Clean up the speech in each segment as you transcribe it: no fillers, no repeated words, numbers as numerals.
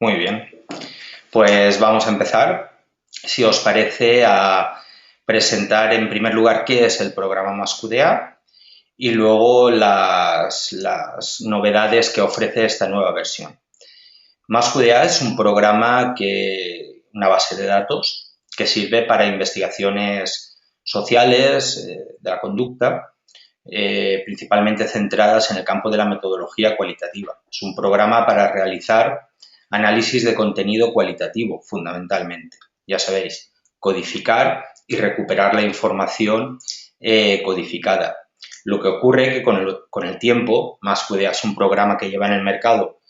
Muy bien. Pues vamos a empezar, si os parece, a presentar en primer lugar qué es el programa MassQDA y luego las novedades que ofrece esta nueva versión. MassQDA es un programa una base de datos que sirve para investigaciones sociales de la conducta, principalmente centradas en el campo de la metodología cualitativa. Es un programa para realizar análisis de contenido cualitativo, fundamentalmente. Ya sabéis, codificar y recuperar la información codificada. Lo que ocurre es que con el tiempo, MassQDA es un programa que lleva en el mercado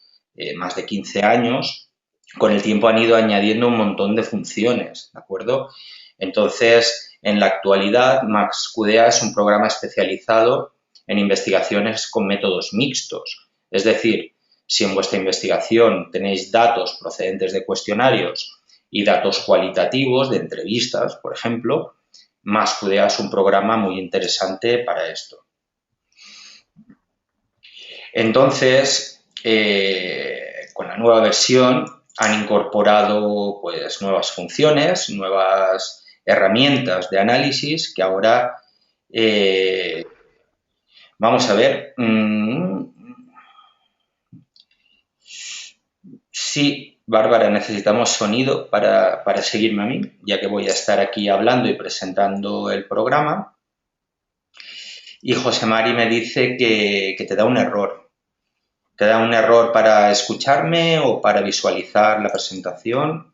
más de 15 años, con el tiempo han ido añadiendo un montón de funciones, ¿de acuerdo? Entonces, en la actualidad, MassQDA es un programa especializado en investigaciones con métodos mixtos. Es decir, si en vuestra investigación tenéis datos procedentes de cuestionarios y datos cualitativos de entrevistas, por ejemplo, MassQDA es un programa muy interesante para esto. Entonces, con la nueva versión han incorporado pues, nuevas funciones, nuevas herramientas de análisis que ahora vamos a ver. Sí, Bárbara, necesitamos sonido para seguirme a mí, ya que voy a estar aquí hablando y presentando el programa. Y José Mari me dice que te da un error. ¿Te da un error para escucharme o para visualizar la presentación?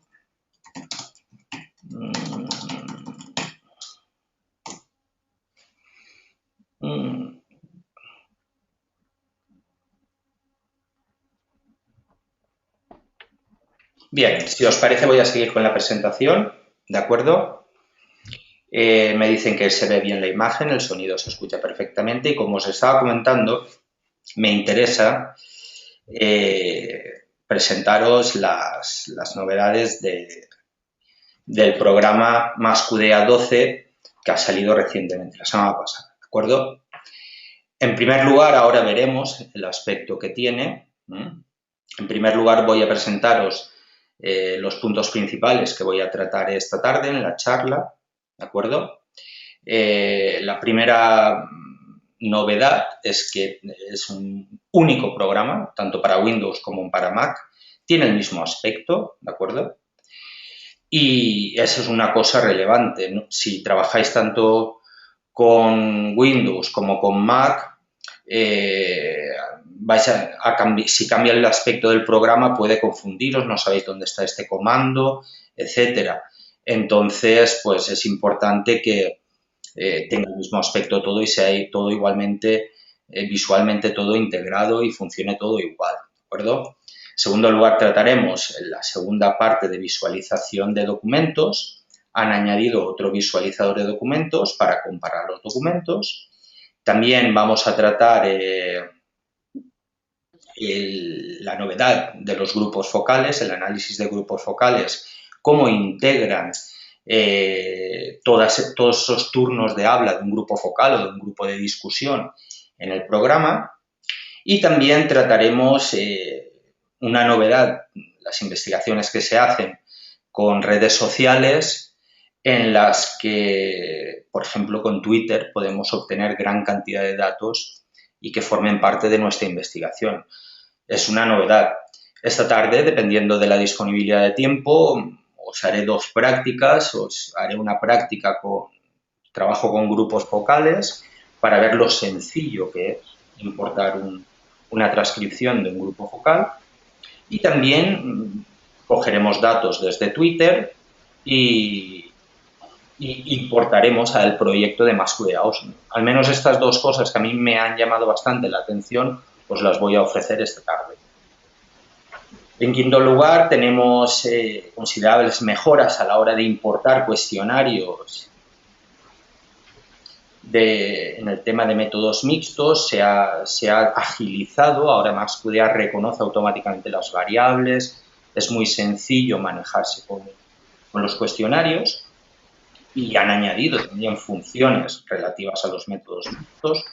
Bien, si os parece voy a seguir con la presentación, ¿de acuerdo? Me dicen que se ve bien la imagen, el sonido se escucha perfectamente y como os estaba comentando, me interesa presentaros las novedades del programa MassQDA 12 que ha salido recientemente, la semana pasada, ¿de acuerdo? En primer lugar, ahora veremos el aspecto que tiene. En primer lugar, voy a presentaros los puntos principales que voy a tratar esta tarde en la charla, ¿de acuerdo? La primera novedad es que es un único programa, tanto para Windows como para Mac, tiene el mismo aspecto, ¿de acuerdo? Y eso es una cosa relevante, ¿no? Si trabajáis tanto con Windows como con Mac, si cambia el aspecto del programa puede confundiros, no sabéis dónde está este comando, etcétera. Entonces, pues es importante que tenga el mismo aspecto todo y sea todo igualmente, visualmente todo integrado y funcione todo igual, ¿de acuerdo? En segundo lugar, trataremos la segunda parte de visualización de documentos. Han añadido otro visualizador de documentos para comparar los documentos. También vamos a tratar la novedad de los grupos focales, el análisis de grupos focales, cómo integran todos esos turnos de habla de un grupo focal o de un grupo de discusión en el programa. Y también trataremos una novedad, las investigaciones que se hacen con redes sociales en las que, por ejemplo, con Twitter podemos obtener gran cantidad de datos y que formen parte de nuestra investigación. Es una novedad. Esta tarde, dependiendo de la disponibilidad de tiempo, os haré dos prácticas. Os haré una práctica trabajo con grupos focales para ver lo sencillo que es importar una transcripción de un grupo focal. Y también cogeremos datos desde Twitter y importaremos al proyecto de MassQDA Osmo. Al menos estas dos cosas que a mí me han llamado bastante la atención, os las voy a ofrecer esta tarde. En quinto lugar, tenemos considerables mejoras a la hora de importar cuestionarios en el tema de métodos mixtos. Se ha agilizado, ahora MassQDA reconoce automáticamente las variables, es muy sencillo manejarse con los cuestionarios y han añadido también funciones relativas a los métodos mixtos,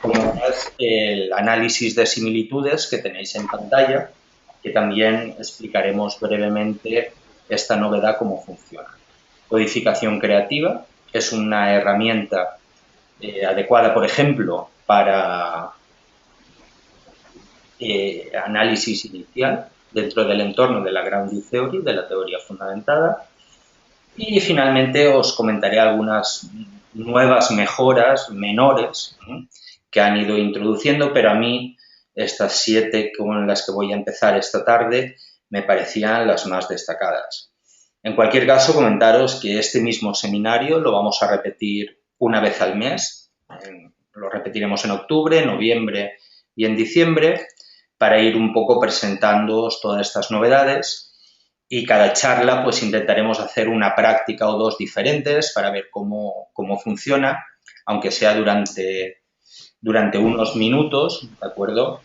como es el análisis de similitudes que tenéis en pantalla, que también explicaremos brevemente esta novedad, cómo funciona. Codificación creativa es una herramienta adecuada, por ejemplo, para análisis inicial dentro del entorno de la Grounded Theory, de la teoría fundamentada. Y finalmente os comentaré algunas nuevas mejoras menores que han ido introduciendo, pero a mí estas 7 con las que voy a empezar esta tarde me parecían las más destacadas. En cualquier caso, comentaros que este mismo seminario lo vamos a repetir una vez al mes. Lo repetiremos en octubre, noviembre y en diciembre, para ir un poco presentándoos todas estas novedades. Y cada charla pues intentaremos hacer una práctica o 2 diferentes para ver cómo funciona, aunque sea durante unos minutos, ¿de acuerdo?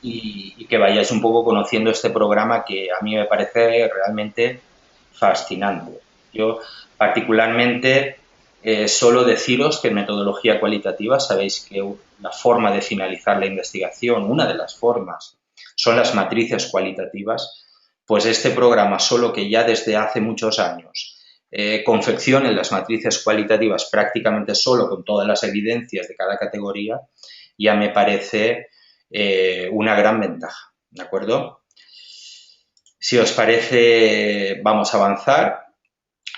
Y que vayáis un poco conociendo este programa que a mí me parece realmente fascinante. Yo particularmente solo deciros que en metodología cualitativa sabéis que la forma de finalizar la investigación, una de las formas, son las matrices cualitativas. Pues este programa, solo que ya desde hace muchos años confeccione las matrices cualitativas prácticamente solo con todas las evidencias de cada categoría, ya me parece una gran ventaja, ¿de acuerdo? Si os parece, vamos a avanzar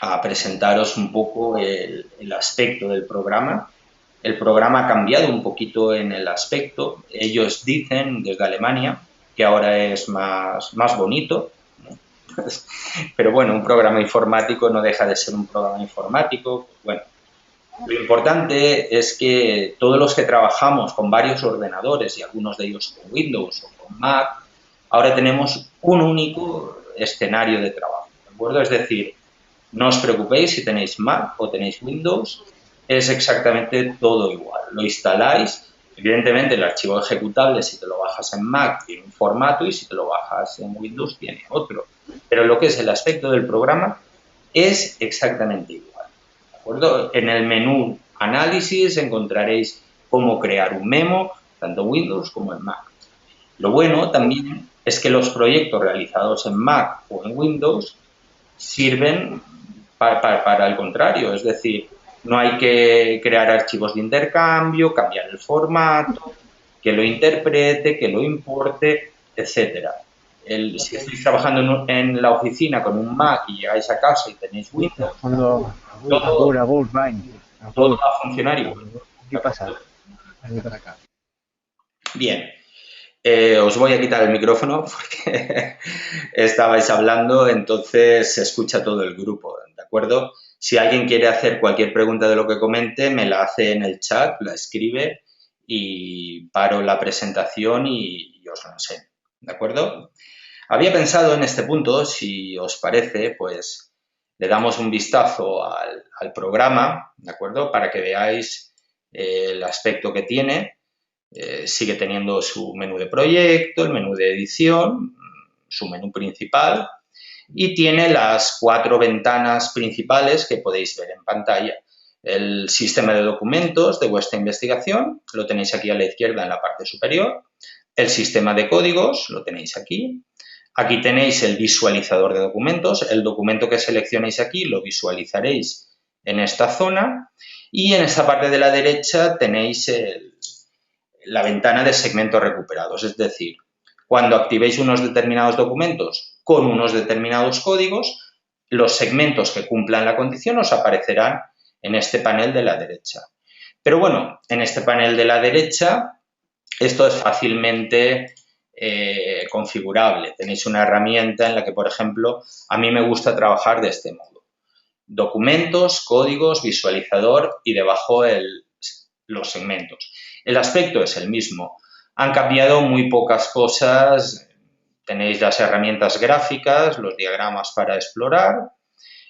a presentaros un poco el aspecto del programa. El programa ha cambiado un poquito en el aspecto. Ellos dicen, desde Alemania, que ahora es más bonito. Pero bueno, un programa informático no deja de ser un programa informático. Bueno, lo importante es que todos los que trabajamos con varios ordenadores, y algunos de ellos con Windows o con Mac, ahora tenemos un único escenario de trabajo, ¿de acuerdo? Es decir, no os preocupéis si tenéis Mac o tenéis Windows, es exactamente todo igual. Lo instaláis. Evidentemente, el archivo ejecutable, si te lo bajas en Mac, tiene un formato, y si te lo bajas en Windows, tiene otro. Pero lo que es el aspecto del programa es exactamente igual, ¿de acuerdo? En el menú Análisis encontraréis cómo crear un memo, tanto en Windows como en Mac. Lo bueno también es que los proyectos realizados en Mac o en Windows sirven para el contrario, es decir, no hay que crear archivos de intercambio, cambiar el formato, que lo interprete, que lo importe, etcétera. Si estáis trabajando en la oficina con un Mac y llegáis a casa y tenéis Windows, todo va a funcionar igual. ¿Qué pasa? Bien. Os voy a quitar el micrófono porque estabais hablando, entonces se escucha todo el grupo, ¿de acuerdo? Si alguien quiere hacer cualquier pregunta de lo que comente, me la hace en el chat, la escribe y paro la presentación y os lo enseño, ¿de acuerdo? Había pensado en este punto, si os parece, pues le damos un vistazo al programa, ¿de acuerdo? Para que veáis el aspecto que tiene. Sigue teniendo su menú de proyecto, el menú de edición, su menú principal, y tiene las 4 ventanas principales que podéis ver en pantalla. El sistema de documentos de vuestra investigación, lo tenéis aquí a la izquierda en la parte superior. El sistema de códigos, lo tenéis aquí. Aquí tenéis el visualizador de documentos. El documento que seleccionéis aquí lo visualizaréis en esta zona. Y en esta parte de la derecha tenéis la ventana de segmentos recuperados, es decir, cuando activéis unos determinados documentos con unos determinados códigos, los segmentos que cumplan la condición os aparecerán en este panel de la derecha. Pero bueno, en este panel de la derecha esto es fácilmente configurable. Tenéis una herramienta en la que, por ejemplo, a mí me gusta trabajar de este modo. Documentos, códigos, visualizador y debajo los segmentos. El aspecto es el mismo. Han cambiado muy pocas cosas. Tenéis las herramientas gráficas, los diagramas para explorar,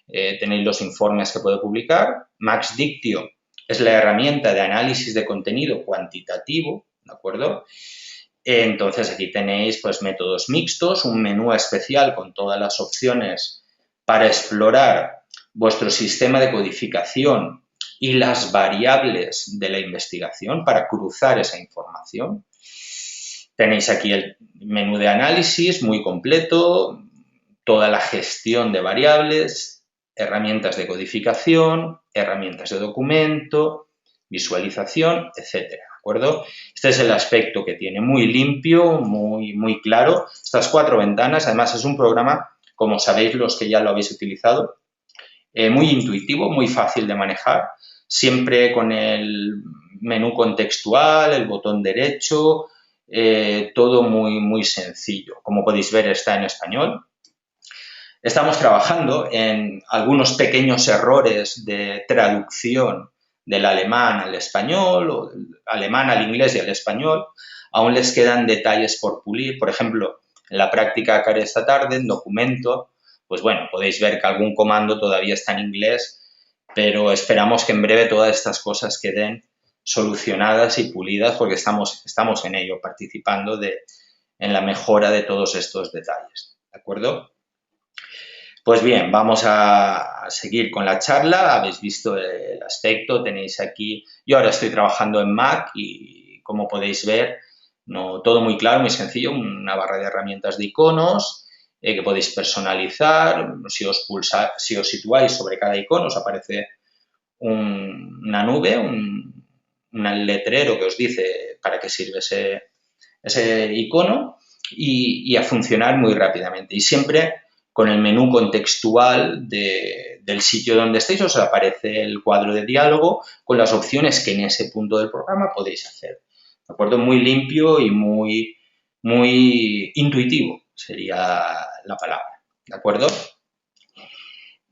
tenéis los informes que puede publicar. MaxDictio es la herramienta de análisis de contenido cuantitativo, ¿de acuerdo? Entonces, aquí tenéis pues métodos mixtos, un menú especial con todas las opciones para explorar vuestro sistema de codificación y las variables de la investigación para cruzar esa información. Tenéis aquí el menú de análisis muy completo, toda la gestión de variables, herramientas de codificación, herramientas de documento, visualización, etcétera, ¿de acuerdo? Este es el aspecto que tiene, muy limpio, muy claro. Estas 4 ventanas, además es un programa, como sabéis los que ya lo habéis utilizado, muy intuitivo, muy fácil de manejar, siempre con el menú contextual, el botón derecho, todo muy sencillo. Como podéis ver, está en español. Estamos trabajando en algunos pequeños errores de traducción del alemán al español o del alemán al inglés y al español. Aún les quedan detalles por pulir. Por ejemplo, en la práctica que haré esta tarde, en documento, pues bueno, podéis ver que algún comando todavía está en inglés, pero esperamos que en breve todas estas cosas queden solucionadas y pulidas porque estamos en ello, participando en la mejora de todos estos detalles. ¿De acuerdo? Pues bien, vamos a seguir con la charla. Habéis visto el aspecto, tenéis aquí... Yo ahora estoy trabajando en Mac y, como podéis ver, todo muy claro, muy sencillo, una barra de herramientas de iconos que podéis personalizar. Si os situáis sobre cada icono, os aparece una nube, un letrero que os dice para qué sirve ese icono y a funcionar muy rápidamente. Y siempre con el menú contextual del sitio donde estéis os aparece el cuadro de diálogo con las opciones que en ese punto del programa podéis hacer. ¿De acuerdo? Muy limpio y muy intuitivo sería la palabra. ¿De acuerdo?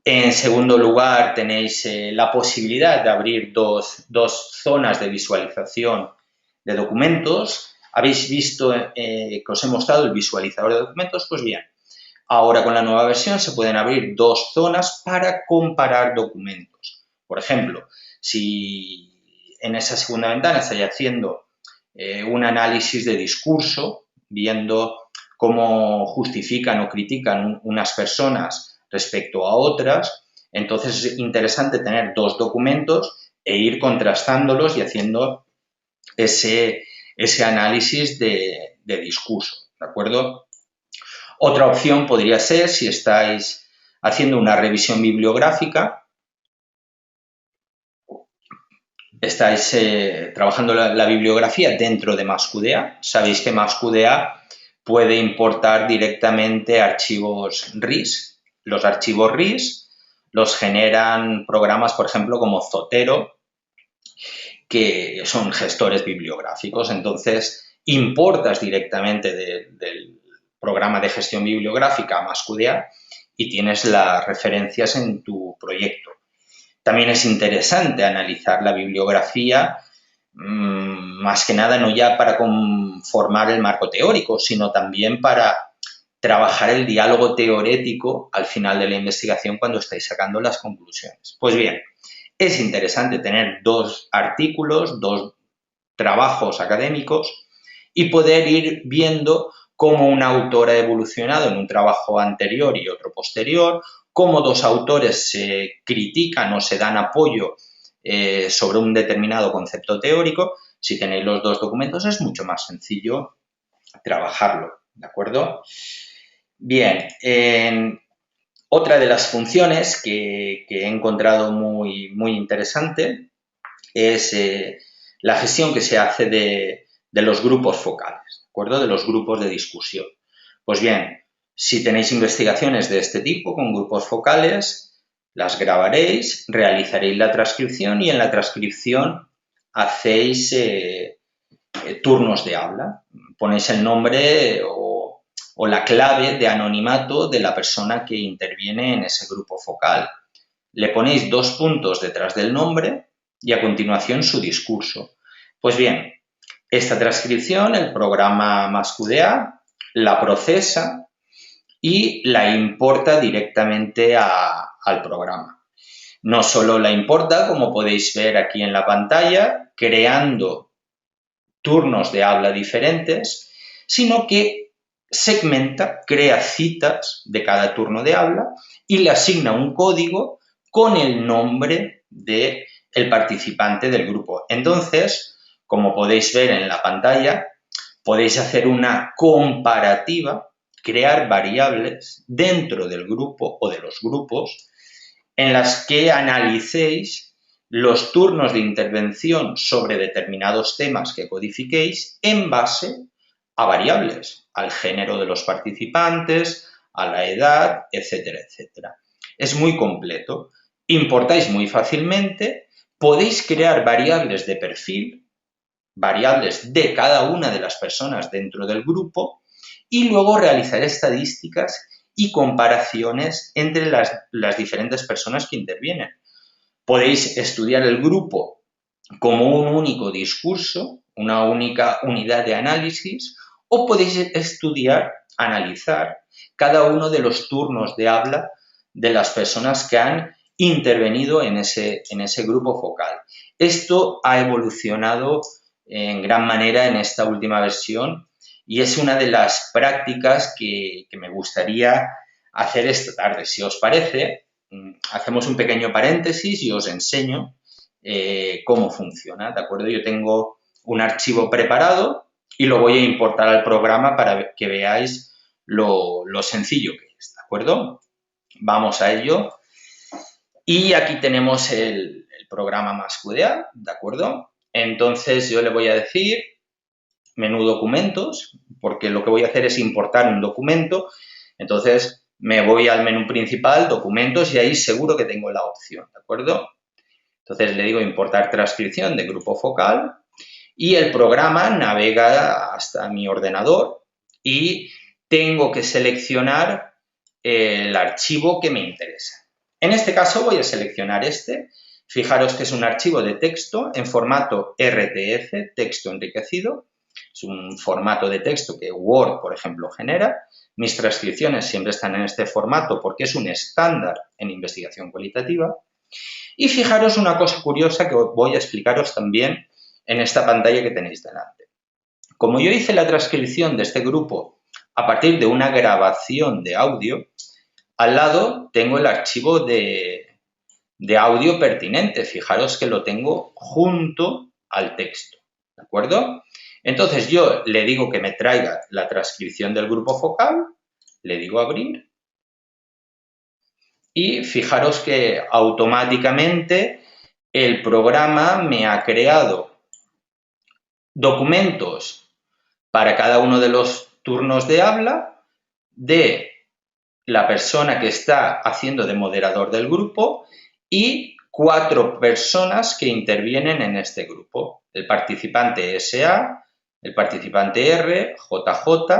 En segundo lugar, tenéis la posibilidad de abrir dos zonas de visualización de documentos. Habéis visto que os he mostrado el visualizador de documentos. Pues bien, ahora con la nueva versión se pueden abrir 2 zonas para comparar documentos. Por ejemplo, si en esa segunda ventana estáis haciendo un análisis de discurso, viendo cómo justifican o critican unas personas respecto a otras, entonces es interesante tener 2 documentos e ir contrastándolos y haciendo ese análisis de discurso, ¿de acuerdo? Otra opción podría ser, si estáis haciendo una revisión bibliográfica, estáis trabajando la bibliografía dentro de MaxQDA. Sabéis que MaxQDA puede importar directamente archivos RIS. Los archivos RIS los generan programas, por ejemplo, como Zotero, que son gestores bibliográficos. Entonces, importas directamente del programa de gestión bibliográfica a MaxQDA y tienes las referencias en tu proyecto. También es interesante analizar la bibliografía, más que nada no ya para conformar el marco teórico, sino también para trabajar el diálogo teórico al final de la investigación cuando estáis sacando las conclusiones. Pues bien, es interesante tener 2 artículos, 2 trabajos académicos y poder ir viendo cómo un autor ha evolucionado en un trabajo anterior y otro posterior, cómo 2 autores se critican o se dan apoyo sobre un determinado concepto teórico. Si tenéis los 2 documentos es mucho más sencillo trabajarlo, ¿de acuerdo? Bien, otra de las funciones que he encontrado muy interesante es la gestión que se hace de los grupos focales, ¿de acuerdo? De los grupos de discusión. Pues bien, si tenéis investigaciones de este tipo con grupos focales, las grabaréis, realizaréis la transcripción y en la transcripción hacéis turnos de habla. Ponéis el nombre o la clave de anonimato de la persona que interviene en ese grupo focal. Le ponéis 2 puntos detrás del nombre y a continuación su discurso. Pues bien, esta transcripción el programa MaxQDA la procesa y la importa directamente al programa. No solo la importa, como podéis ver aquí en la pantalla, creando turnos de habla diferentes, sino que segmenta, crea citas de cada turno de habla y le asigna un código con el nombre del participante del grupo. Entonces, como podéis ver en la pantalla, podéis hacer una comparativa, crear variables dentro del grupo o de los grupos en las que analicéis los turnos de intervención sobre determinados temas que codifiquéis en base a variables, al género de los participantes, a la edad, etcétera, etcétera. Es muy completo. Importáis muy fácilmente, podéis crear variables de perfil, variables de cada una de las personas dentro del grupo y luego realizar estadísticas y comparaciones entre las diferentes personas que intervienen. Podéis estudiar el grupo como un único discurso, una única unidad de análisis, o podéis estudiar, analizar cada uno de los turnos de habla de las personas que han intervenido en ese grupo focal. Esto ha evolucionado en gran manera en esta última versión y es una de las prácticas que me gustaría hacer esta tarde. Si os parece, hacemos un pequeño paréntesis y os enseño cómo funciona, ¿de acuerdo? Yo tengo un archivo preparado y lo voy a importar al programa para que veáis lo sencillo que es, ¿de acuerdo? Vamos a ello. Y aquí tenemos el programa MassQDA, ¿de acuerdo? Entonces yo le voy a decir menú documentos, porque lo que voy a hacer es importar un documento. Entonces me voy al menú principal, documentos, y ahí seguro que tengo la opción, ¿de acuerdo? Entonces le digo importar transcripción de grupo focal y el programa navega hasta mi ordenador y tengo que seleccionar el archivo que me interesa. En este caso voy a seleccionar este. Fijaros que es un archivo de texto en formato RTF, texto enriquecido. Es un formato de texto que Word, por ejemplo, genera. Mis transcripciones siempre están en este formato porque es un estándar en investigación cualitativa. Y fijaros una cosa curiosa que voy a explicaros también en esta pantalla que tenéis delante. Como yo hice la transcripción de este grupo a partir de una grabación de audio, al lado tengo el archivo de audio pertinente. Fijaros que lo tengo junto al texto, ¿de acuerdo? Entonces yo le digo que me traiga la transcripción del grupo focal, le digo abrir y fijaros que automáticamente el programa me ha creado documentos para cada uno de los turnos de habla de la persona que está haciendo de moderador del grupo y 4 personas que intervienen en este grupo. El participante SA, el participante R, JJ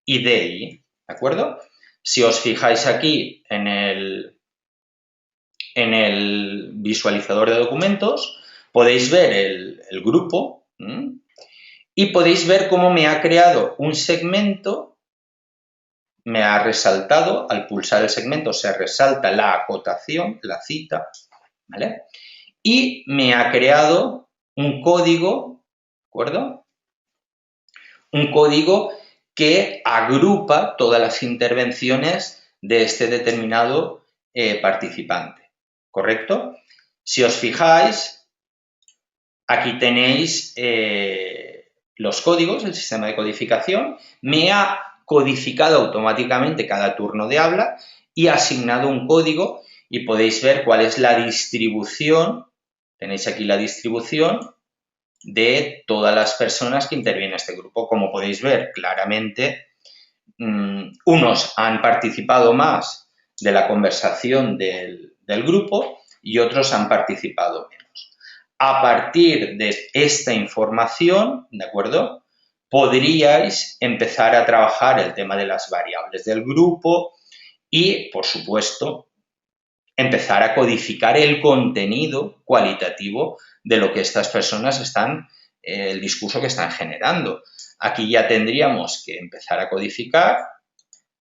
y DI, ¿de acuerdo? Si os fijáis aquí en el visualizador de documentos, podéis ver el grupo y podéis ver cómo me ha creado un segmento, me ha resaltado, al pulsar el segmento se resalta la acotación, la cita, ¿vale? Y me ha creado un código, ¿de acuerdo? Un código que agrupa todas las intervenciones de este determinado participante, ¿correcto? Si os fijáis, aquí tenéis los códigos, el sistema de codificación, me ha codificado automáticamente cada turno de habla y ha asignado un código y podéis ver cuál es la distribución, tenéis aquí la distribución de todas las personas que intervienen en este grupo. Como podéis ver claramente, unos han participado más de la conversación del grupo y otros han participado menos. A partir de esta información, ¿de acuerdo?, podríais empezar a trabajar el tema de las variables del grupo y, por supuesto, empezar a codificar el contenido cualitativo de lo que estas personas están, el discurso que están generando. Aquí ya tendríamos que empezar a codificar,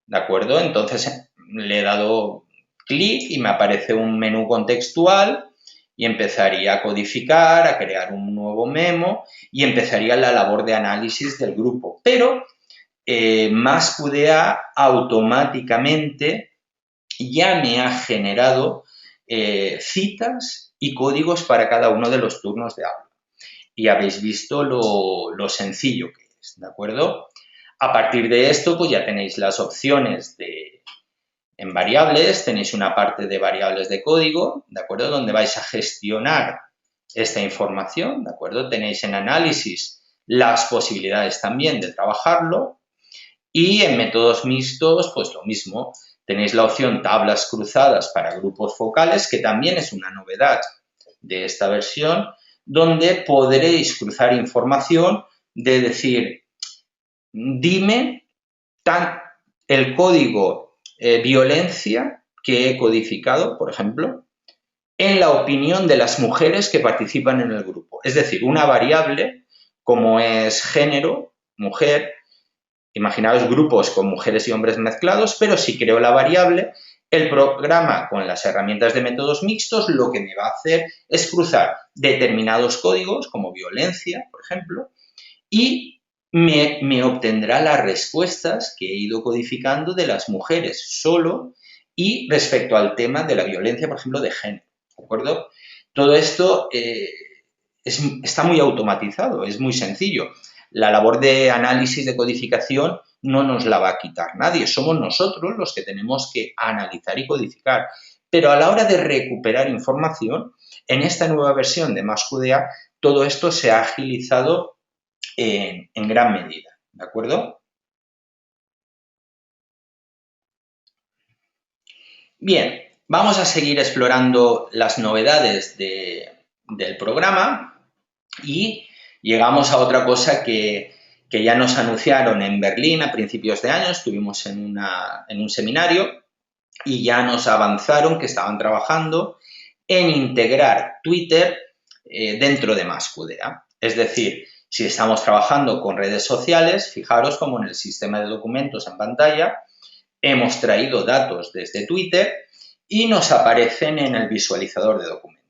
¿de acuerdo? Entonces le he dado clic y me aparece un menú contextual y empezaría a codificar, a crear un nuevo memo y empezaría la labor de análisis del grupo. Pero MassQDA automáticamente ya me ha generado citas y códigos para cada uno de los turnos de habla. Y habéis visto lo sencillo que variables, ¿de acuerdo? A partir de esto, pues ya tenéis las opciones en variables, tenéis una parte de variables de código, ¿de acuerdo? Donde vais a gestionar esta información, ¿de acuerdo? Tenéis en análisis las posibilidades también de trabajarlo y en métodos mixtos, pues lo mismo. Tenéis la opción tablas cruzadas para grupos focales, que también es una novedad de esta versión, donde podréis cruzar información de decir, dime el código violencia que he codificado, por ejemplo, en la opinión de las mujeres que participan en el grupo. Es decir, una variable como es género, mujer, imaginaos grupos con mujeres y hombres mezclados, pero si creo la variable, el programa con las herramientas de métodos mixtos lo que me va a hacer es cruzar determinados códigos, como violencia, por ejemplo, y me obtendrá las respuestas que he ido codificando de las mujeres solo y respecto al tema de la violencia, por ejemplo, de género, ¿de acuerdo? Todo esto está muy automatizado, es muy sencillo. La labor de análisis, de codificación, no nos la va a quitar nadie. Somos nosotros los que tenemos que analizar y codificar. Pero a la hora de recuperar información, en esta nueva versión de MassQDA, todo esto se ha agilizado en gran medida, ¿de acuerdo? Bien, vamos a seguir explorando las novedades del programa y llegamos a otra cosa que ya nos anunciaron en Berlín a principios de año. Estuvimos en un seminario y ya nos avanzaron que estaban trabajando en integrar Twitter dentro de MassQDA. Es decir, si estamos trabajando con redes sociales, fijaros como en el sistema de documentos en pantalla hemos traído datos desde Twitter y nos aparecen en el visualizador de documentos.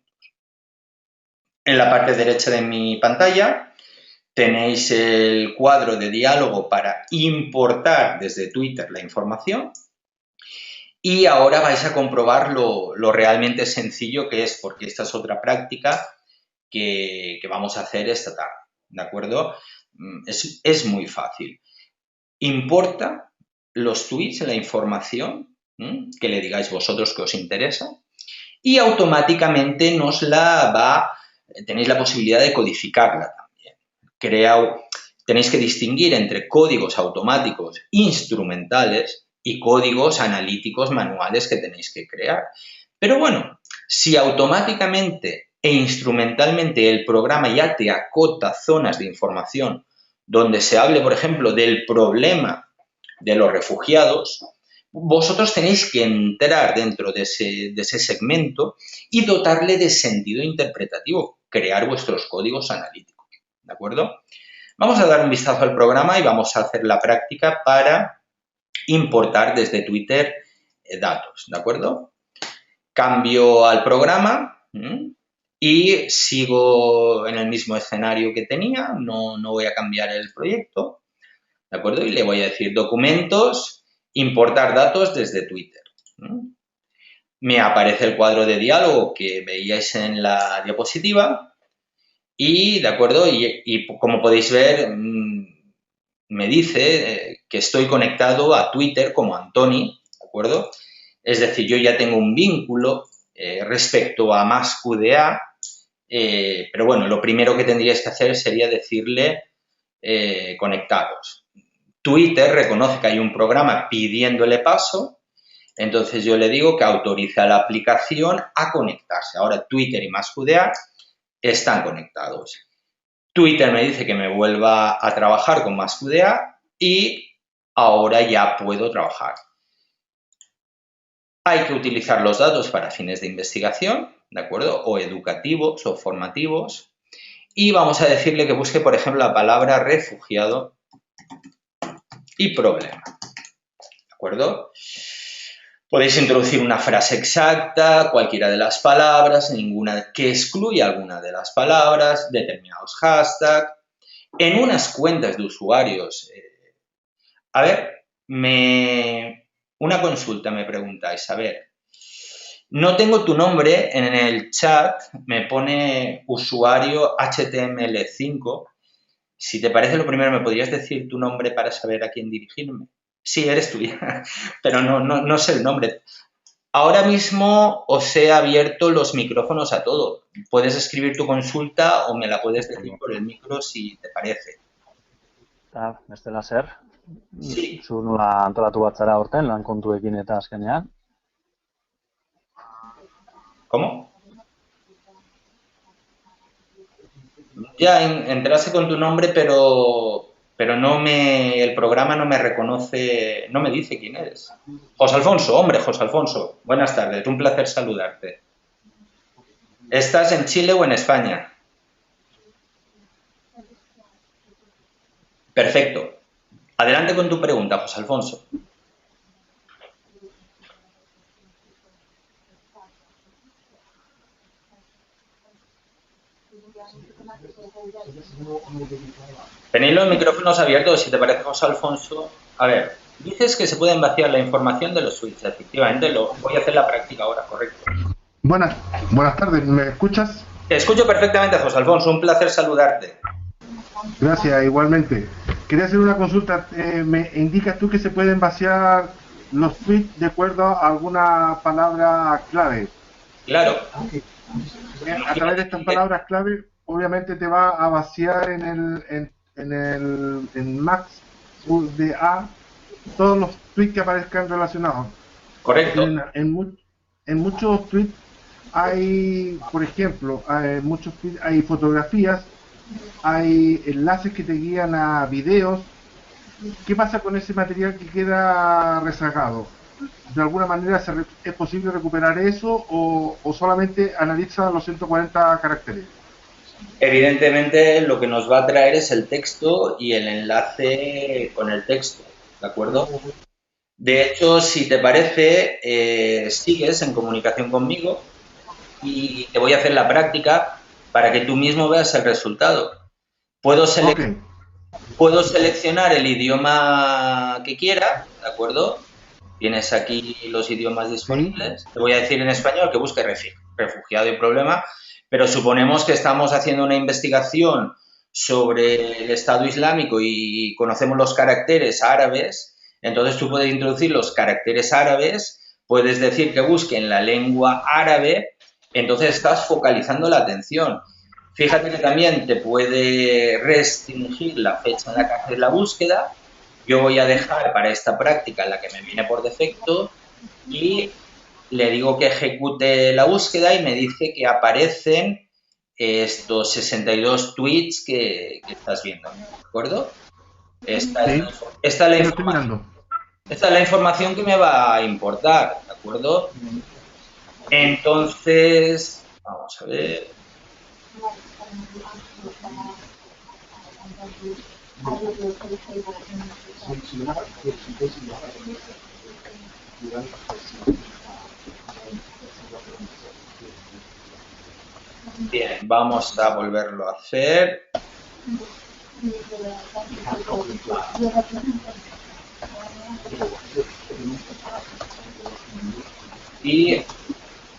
En la parte derecha de mi pantalla tenéis el cuadro de diálogo para importar desde Twitter la información y ahora vais a comprobar lo realmente sencillo que es, porque esta es otra práctica que vamos a hacer esta tarde, ¿de acuerdo? Es muy fácil. Importa los tweets, la información que le digáis vosotros que os interesa y automáticamente tenéis la posibilidad de codificarla también. Tenéis que distinguir entre códigos automáticos instrumentales y códigos analíticos manuales que tenéis que crear. Pero bueno, si automáticamente e instrumentalmente el programa ya te acota zonas de información donde se hable, por ejemplo, del problema de los refugiados, vosotros tenéis que entrar dentro de ese segmento y dotarle de sentido interpretativo, crear vuestros códigos analíticos, ¿de acuerdo? Vamos a dar un vistazo al programa y vamos a hacer la práctica para importar desde Twitter datos, ¿de acuerdo? Cambio al programa y sigo en el mismo escenario que tenía, no voy a cambiar el proyecto, ¿de acuerdo? Y le voy a decir documentos, importar datos desde Twitter. Me aparece el cuadro de diálogo que veíais en la diapositiva y, ¿de acuerdo? Y como podéis ver, me dice que estoy conectado a Twitter como Antoni, ¿de acuerdo? Es decir, yo ya tengo un vínculo respecto a MassQDA, pero bueno, lo primero que tendríais que hacer sería decirle conectados. Twitter reconoce que hay un programa pidiéndole paso, entonces yo le digo que autoriza a la aplicación a conectarse. Ahora Twitter y MassQDA están conectados. Twitter me dice que me vuelva a trabajar con MassQDA y ahora ya puedo trabajar. Hay que utilizar los datos para fines de investigación, ¿de acuerdo? O educativos o formativos. Y vamos a decirle que busque, por ejemplo, la palabra refugiado y problema, ¿de acuerdo? Podéis introducir una frase exacta, cualquiera de las palabras, ninguna que excluya alguna de las palabras, determinados hashtags. En unas cuentas de usuarios, a ver, una consulta me preguntáis, a ver, no tengo tu nombre en el chat, me pone usuario HTML5. Si te parece, lo primero, ¿me podrías decir tu nombre para saber a quién dirigirme? Sí, eres tú, pero no sé el nombre. Ahora mismo os he abierto los micrófonos a todo. Puedes escribir tu consulta o me la puedes decir por el micro si te parece. Bestela zer, Sí. zu nola antolatu bat zara aurten, lan kontuekin eta azkenean. ¿Cómo? Ya entraste con tu nombre, pero el programa no me reconoce, no me dice quién eres. José Alfonso, hombre, José Alfonso. Buenas tardes, un placer saludarte. ¿Estás en Chile o en España? Perfecto. Adelante con tu pregunta, José Alfonso. Tenéis los micrófonos abiertos, si te parece, José Alfonso. A ver, dices que se pueden vaciar la información de los tweets. Efectivamente, voy a hacer la práctica ahora, correcto. Buenas tardes, ¿me escuchas? Te escucho perfectamente, José Alfonso. Un placer saludarte. Gracias, igualmente. Quería hacer una consulta. ¿Me indicas tú que se pueden vaciar los tweets de acuerdo a alguna palabra clave? Claro. A través de estas palabras clave, obviamente te va a vaciar en Max UDA todos los tweets que aparezcan relacionados. Correcto. En muchos tweets hay, por ejemplo, hay fotografías, hay enlaces que te guían a videos. ¿Qué pasa con ese material que queda rezagado? ¿De alguna manera es posible recuperar eso o solamente analiza los 140 caracteres? Evidentemente, lo que nos va a traer es el texto y el enlace con el texto, ¿de acuerdo? De hecho, si te parece, sigues en comunicación conmigo y te voy a hacer la práctica para que tú mismo veas el resultado. Puedo seleccionar el idioma que quiera, ¿de acuerdo? Tienes aquí los idiomas disponibles. Te voy a decir en español que busque refugiado y problema, pero suponemos que estamos haciendo una investigación sobre el Estado Islámico y conocemos los caracteres árabes. Entonces tú puedes introducir los caracteres árabes, puedes decir que busque en la lengua árabe, entonces estás focalizando la atención. Fíjate que también te puede restringir la fecha en la que haces la búsqueda. Yo voy a dejar para esta práctica la que me viene por defecto y le digo que ejecute la búsqueda y me dice que aparecen estos 62 tweets que estás viendo, ¿de acuerdo? Esta es la información que me va a importar, ¿de acuerdo? Entonces, vamos a ver. Bien, vamos a volverlo a hacer. Y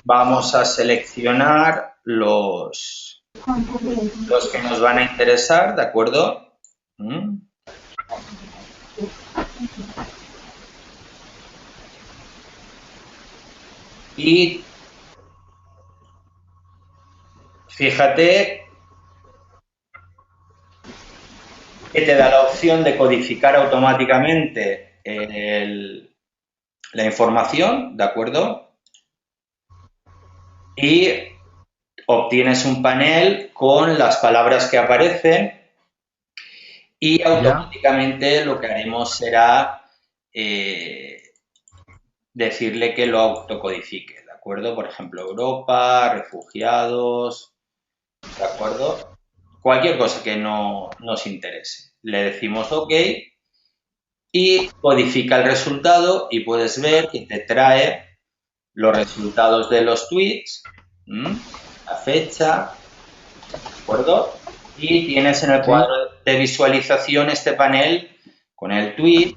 vamos a seleccionar los que nos van a interesar, ¿de acuerdo? Y fíjate que te da la opción de codificar automáticamente la información, ¿de acuerdo? Y obtienes un panel con las palabras que aparecen y automáticamente lo que haremos será decirle que lo autocodifique, ¿de acuerdo? Por ejemplo, Europa, refugiados, ¿de acuerdo? Cualquier cosa que no nos interese. Le decimos OK y codifica el resultado y puedes ver que te trae los resultados de los tweets, la fecha, ¿de acuerdo? Y tienes en el cuadro de visualización este panel con el tweet,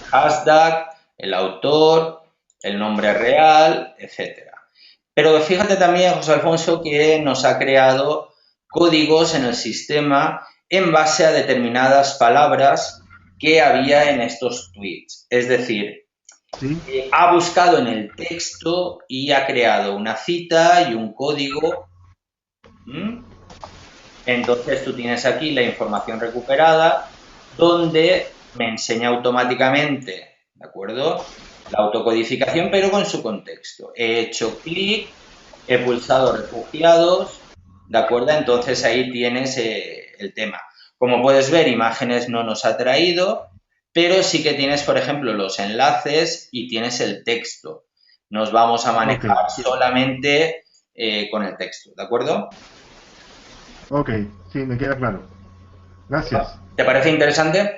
hashtag, el autor, el nombre real, etcétera. Pero fíjate también, José Alfonso, que nos ha creado códigos en el sistema en base a determinadas palabras que había en estos tweets. Es decir, ¿Sí? ha buscado en el texto y ha creado una cita y un código. ¿Mm? Entonces tú tienes aquí la información recuperada donde me enseña automáticamente, ¿de acuerdo? La autocodificación, pero con su contexto. He hecho clic, he pulsado refugiados, ¿de acuerdo? Entonces ahí tienes el tema. Como puedes ver, imágenes no nos ha traído, pero sí que tienes, por ejemplo, los enlaces y tienes el texto. Nos vamos a Ok, manejar solamente con el texto, ¿de acuerdo? ok, sí, me queda claro. Gracias. ¿Te parece interesante?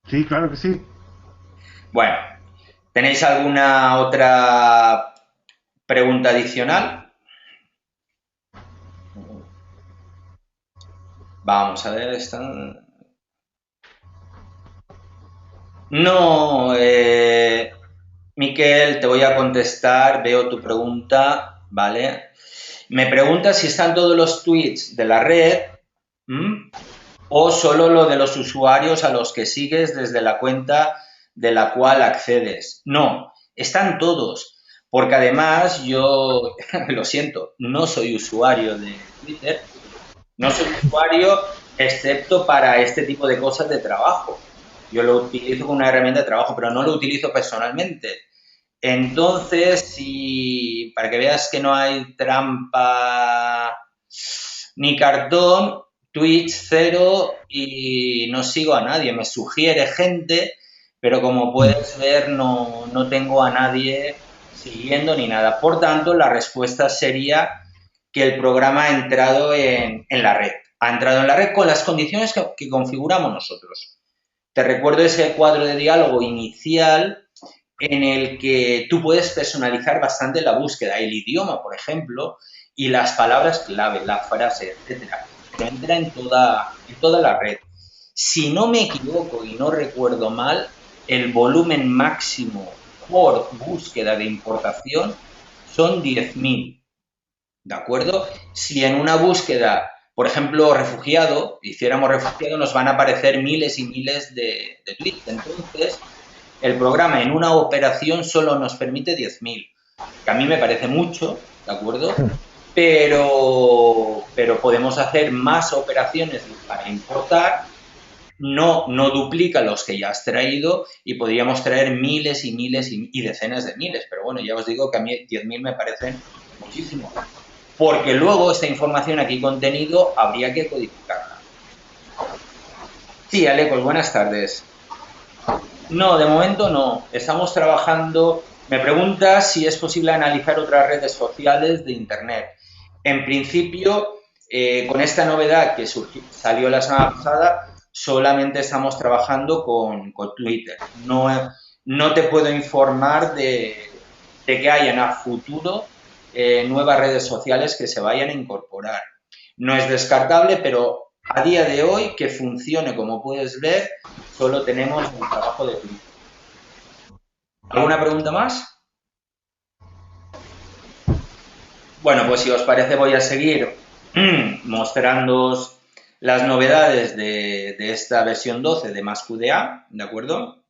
Sí, claro que sí. Bueno, ¿tenéis alguna otra pregunta adicional? Vamos a ver, esta... No, Miquel, te voy a contestar, veo tu pregunta, ¿vale? Me preguntas si están todos los tweets de la red, ¿m? O solo lo de los usuarios a los que sigues desde la cuenta de la cual accedes. No, están todos, porque además yo, lo siento, no soy usuario de Twitter, no soy usuario excepto para este tipo de cosas de trabajo. Yo lo utilizo como una herramienta de trabajo, pero no lo utilizo personalmente. Entonces, si para que veas que no hay trampa ni cartón, Twitch cero y no sigo a nadie. Me sugiere gente, pero como puedes ver, no tengo a nadie siguiendo ni nada. Por tanto, la respuesta sería que el programa ha entrado en la red. Ha entrado en la red con las condiciones que configuramos nosotros. Te recuerdo ese cuadro de diálogo inicial en el que tú puedes personalizar bastante la búsqueda, el idioma, por ejemplo, y las palabras clave, la frase, etcétera. Pero entra en toda la red. Si no me equivoco y no recuerdo mal, el volumen máximo por búsqueda de importación son 10.000, ¿de acuerdo? Si en una búsqueda, por ejemplo, refugiado, hiciéramos refugiado, nos van a aparecer miles y miles de tweets. Entonces, el programa en una operación solo nos permite 10.000, que a mí me parece mucho, ¿de acuerdo? Pero podemos hacer más operaciones para importar, no duplica los que ya has traído y podríamos traer miles y miles y decenas de miles, pero bueno, ya os digo que a mí 10.000 me parecen muchísimo, porque luego esta información aquí contenido habría que codificarla. Sí, Alecos, buenas tardes. No, de momento no. Estamos trabajando. Me preguntas si es posible analizar otras redes sociales de Internet. En principio, con esta novedad que salió la semana pasada, solamente estamos trabajando con Twitter. No te puedo informar de que hayan a futuro nuevas redes sociales que se vayan a incorporar. No es descartable, pero a día de hoy, que funcione como puedes ver, solo tenemos el trabajo de Twitter. ¿Alguna pregunta más? Bueno, pues si os parece voy a seguir mostrándoos las novedades de esta versión 12 de MassQDA, ¿de acuerdo?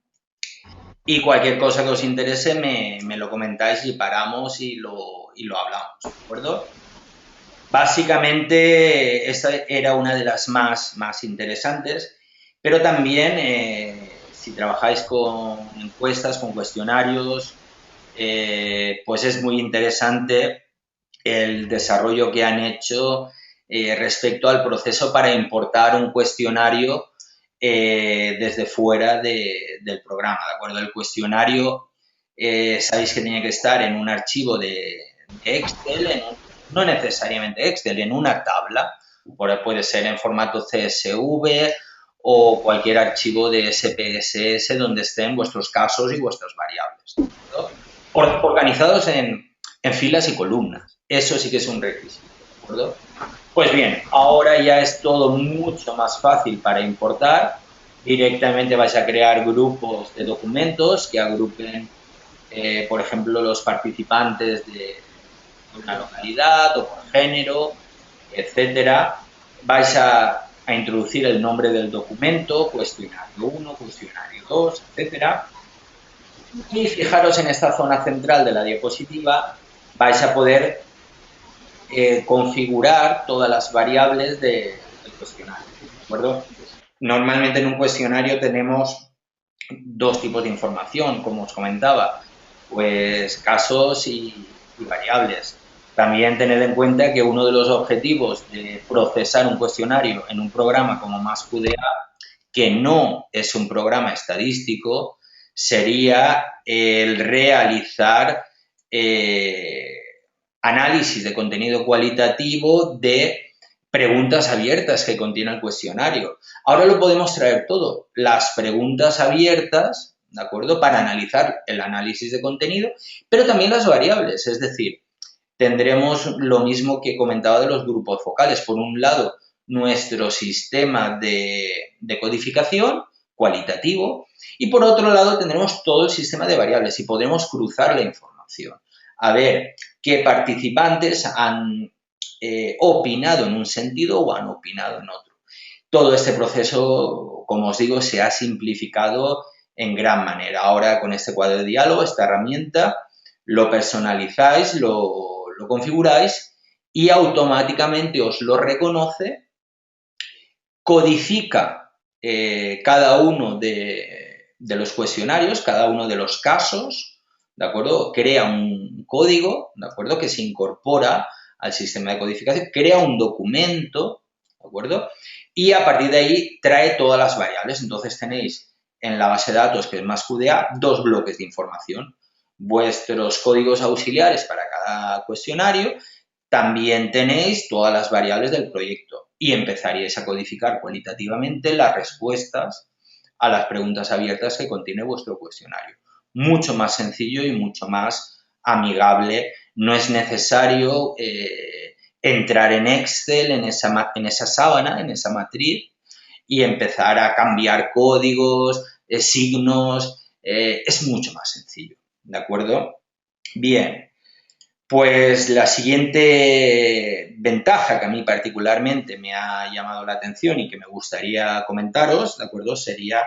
Y cualquier cosa que os interese me lo comentáis y paramos y lo hablamos, ¿de acuerdo? Básicamente esta era una de las más interesantes, pero también si trabajáis con encuestas, con cuestionarios, pues es muy interesante el desarrollo que han hecho respecto al proceso para importar un cuestionario desde fuera del programa, ¿de acuerdo? El cuestionario sabéis que tiene que estar en un archivo de Excel, no necesariamente Excel, en una tabla, puede ser en formato CSV o cualquier archivo de SPSS donde estén vuestros casos y vuestras variables, ¿de acuerdo? Organizados en filas y columnas. Eso sí que es un requisito, ¿de acuerdo? Pues bien, ahora ya es todo mucho más fácil para importar. Directamente vais a crear grupos de documentos que agrupen, por ejemplo, los participantes de una localidad o por género, etcétera. Vais a a introducir el nombre del documento, cuestionario 1, cuestionario 2, etcétera. Y fijaros, en esta zona central de la diapositiva vais a poder configurar todas las variables del cuestionario, ¿de acuerdo? Normalmente en un cuestionario tenemos dos tipos de información, como os comentaba, pues casos y variables. También tened en cuenta que uno de los objetivos de procesar un cuestionario en un programa como MassQDA, que no es un programa estadístico, sería el realizar análisis de contenido cualitativo de preguntas abiertas que contiene el cuestionario. Ahora lo podemos traer todo, las preguntas abiertas, ¿de acuerdo?, para analizar el análisis de contenido, pero también las variables, es decir, tendremos lo mismo que comentaba de los grupos focales. Por un lado, nuestro sistema de codificación cualitativo y por otro lado tendremos todo el sistema de variables y podremos cruzar la información. A ver qué participantes han opinado en un sentido o han opinado en otro. Todo este proceso, como os digo, se ha simplificado en gran manera. Ahora con este cuadro de diálogo, esta herramienta, lo personalizáis, lo configuráis y automáticamente os lo reconoce, codifica cada uno de los cuestionarios, cada uno de los casos, ¿de acuerdo? Crea un código, ¿de acuerdo?, que se incorpora al sistema de codificación, crea un documento, ¿de acuerdo? Y a partir de ahí trae todas las variables. Entonces tenéis en la base de datos, que es MassQDA, dos bloques de información. Vuestros códigos auxiliares para cada cuestionario, también tenéis todas las variables del proyecto y empezaríais a codificar cualitativamente las respuestas a las preguntas abiertas que contiene vuestro cuestionario. Mucho más sencillo y mucho más amigable. No es necesario entrar en Excel, en esa sábana, en esa matriz y empezar a cambiar códigos, signos. Es mucho más sencillo. ¿De acuerdo? Bien, pues la siguiente ventaja que a mí particularmente me ha llamado la atención y que me gustaría comentaros, ¿de acuerdo?, sería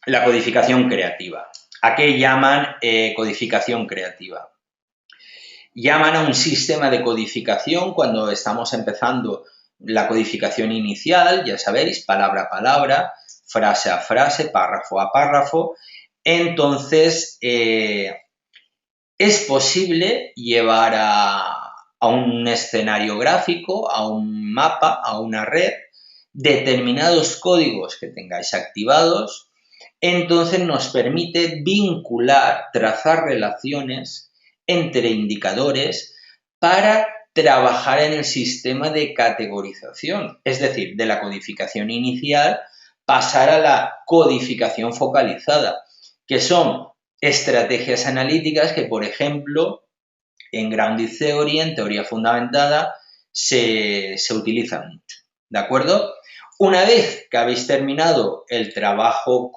la codificación creativa. ¿A qué llaman codificación creativa? Llaman a un sistema de codificación cuando estamos empezando la codificación inicial, ya sabéis, palabra a palabra, frase a frase, párrafo a párrafo. Entonces, es posible llevar a un escenario gráfico, a un mapa, a una red, determinados códigos que tengáis activados. Entonces, nos permite vincular, trazar relaciones entre indicadores para trabajar en el sistema de categorización, es decir, de la codificación inicial pasar a la codificación focalizada, que son estrategias analíticas que, por ejemplo, en Grounded Theory, en teoría fundamentada, se utilizan mucho, ¿de acuerdo? Una vez que habéis terminado el trabajo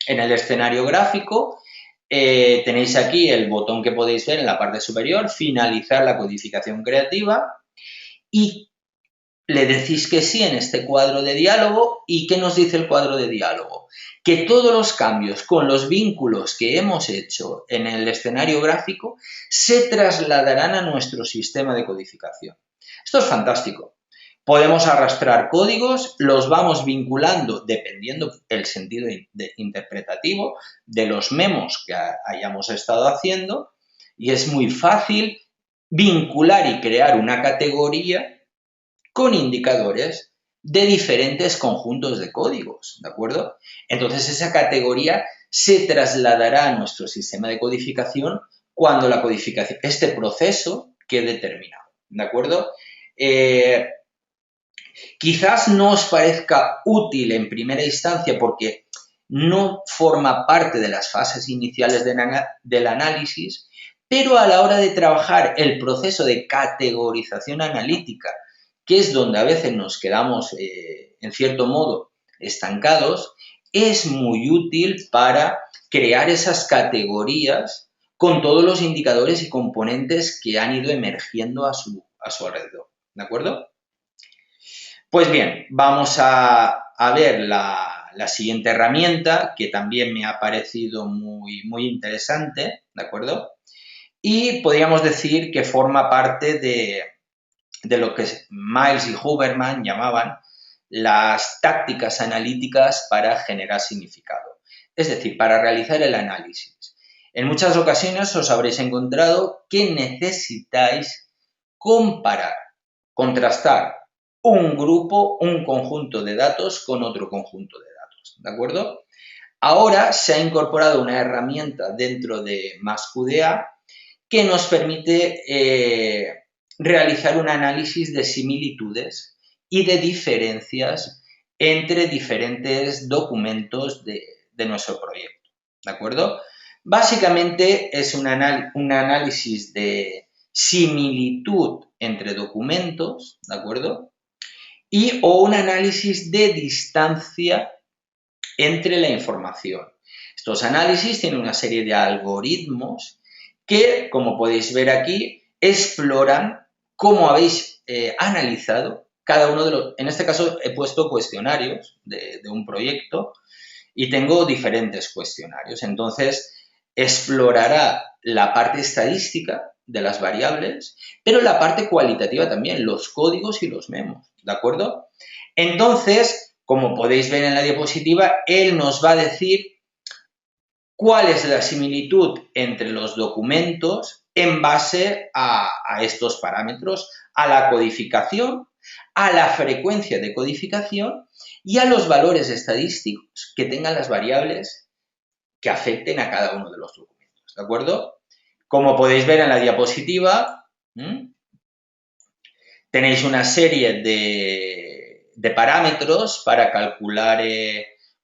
en el escenario gráfico, tenéis aquí el botón que podéis ver en la parte superior, finalizar la codificación creativa, y le decís que sí en este cuadro de diálogo. ¿Y qué nos dice el cuadro de diálogo? Que todos los cambios con los vínculos que hemos hecho en el escenario gráfico se trasladarán a nuestro sistema de codificación. Esto es fantástico. Podemos arrastrar códigos, los vamos vinculando dependiendo el sentido interpretativo de los memos que hayamos estado haciendo, y es muy fácil vincular y crear una categoría con indicadores de diferentes conjuntos de códigos, ¿de acuerdo? Entonces, esa categoría se trasladará a nuestro sistema de codificación cuando la codificación, este proceso quede terminado, ¿de acuerdo? Quizás no os parezca útil en primera instancia porque no forma parte de las fases iniciales del análisis, pero a la hora de trabajar el proceso de categorización analítica, que es donde a veces nos quedamos, en cierto modo, estancados, es muy útil para crear esas categorías con todos los indicadores y componentes que han ido emergiendo a su alrededor, ¿de acuerdo? Pues bien, vamos a ver la siguiente herramienta que también me ha parecido muy interesante, ¿de acuerdo? Y podríamos decir que forma parte de lo que Miles y Huberman llamaban las tácticas analíticas para generar significado, es decir, para realizar el análisis. En muchas ocasiones os habréis encontrado que necesitáis comparar, contrastar un grupo, un conjunto de datos con otro conjunto de datos, ¿de acuerdo? Ahora se ha incorporado una herramienta dentro de MassQDA que nos permite realizar un análisis de similitudes y de diferencias entre diferentes documentos de nuestro proyecto, ¿de acuerdo? Básicamente es un análisis de similitud entre documentos, ¿de acuerdo? O un análisis de distancia entre la información. Estos análisis tienen una serie de algoritmos que, como podéis ver aquí, exploran cómo habéis analizado cada uno de los... En este caso he puesto cuestionarios de un proyecto y tengo diferentes cuestionarios. Entonces, explorará la parte estadística de las variables, pero la parte cualitativa también, los códigos y los memos, ¿de acuerdo? Entonces, como podéis ver en la diapositiva, él nos va a decir cuál es la similitud entre los documentos en base a estos parámetros, a la codificación, a la frecuencia de codificación y a los valores estadísticos que tengan las variables que afecten a cada uno de los documentos, ¿de acuerdo? Como podéis ver en la diapositiva, tenéis una serie de parámetros para calcular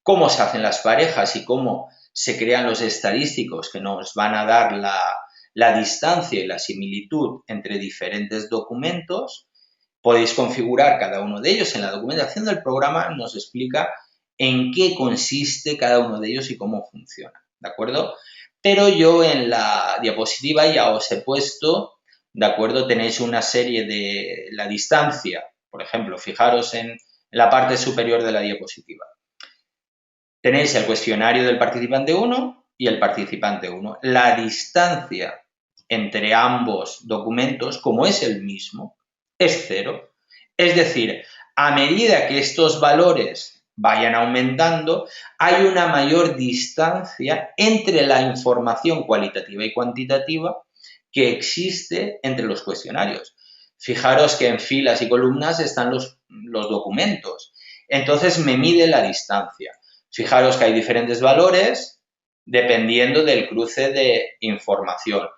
cómo se hacen las parejas y cómo se crean los estadísticos que nos van a dar la distancia y la similitud entre diferentes documentos. Podéis configurar cada uno de ellos. En la documentación del programa nos explica en qué consiste cada uno de ellos y cómo funciona, ¿de acuerdo? Pero yo en la diapositiva ya os he puesto, ¿de acuerdo? Tenéis una serie de la distancia, por ejemplo, fijaros en la parte superior de la diapositiva. Tenéis el cuestionario del participante 1 y el participante 1. La distancia entre ambos documentos, como es el mismo, es 0. Es decir, a medida que estos valores vayan aumentando, hay una mayor distancia entre la información cualitativa y cuantitativa que existe entre los cuestionarios. Fijaros que en filas y columnas están los documentos. Entonces me mide la distancia. Fijaros que hay diferentes valores dependiendo del cruce de información.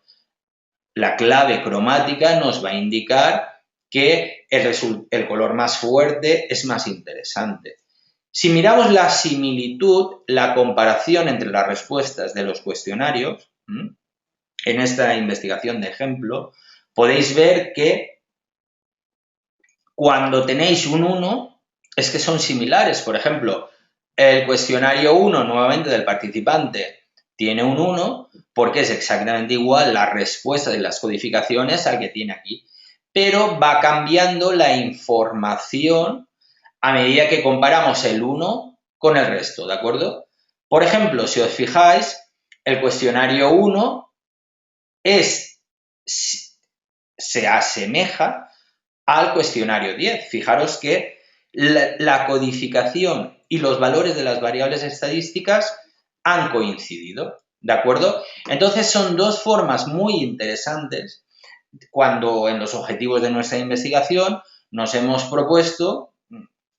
La clave cromática nos va a indicar que el color más fuerte es más interesante. Si miramos la similitud, la comparación entre las respuestas de los cuestionarios, en esta investigación de ejemplo, podéis ver que cuando tenéis un 1, es que son similares. Por ejemplo, el cuestionario 1, nuevamente del participante, tiene un 1 porque es exactamente igual la respuesta de las codificaciones al que tiene aquí. Pero va cambiando la información a medida que comparamos el 1 con el resto, ¿de acuerdo? Por ejemplo, si os fijáis, el cuestionario 1 se asemeja al cuestionario 10. Fijaros que la codificación y los valores de las variables estadísticas han coincidido, ¿de acuerdo? Entonces, son dos formas muy interesantes cuando en los objetivos de nuestra investigación nos hemos propuesto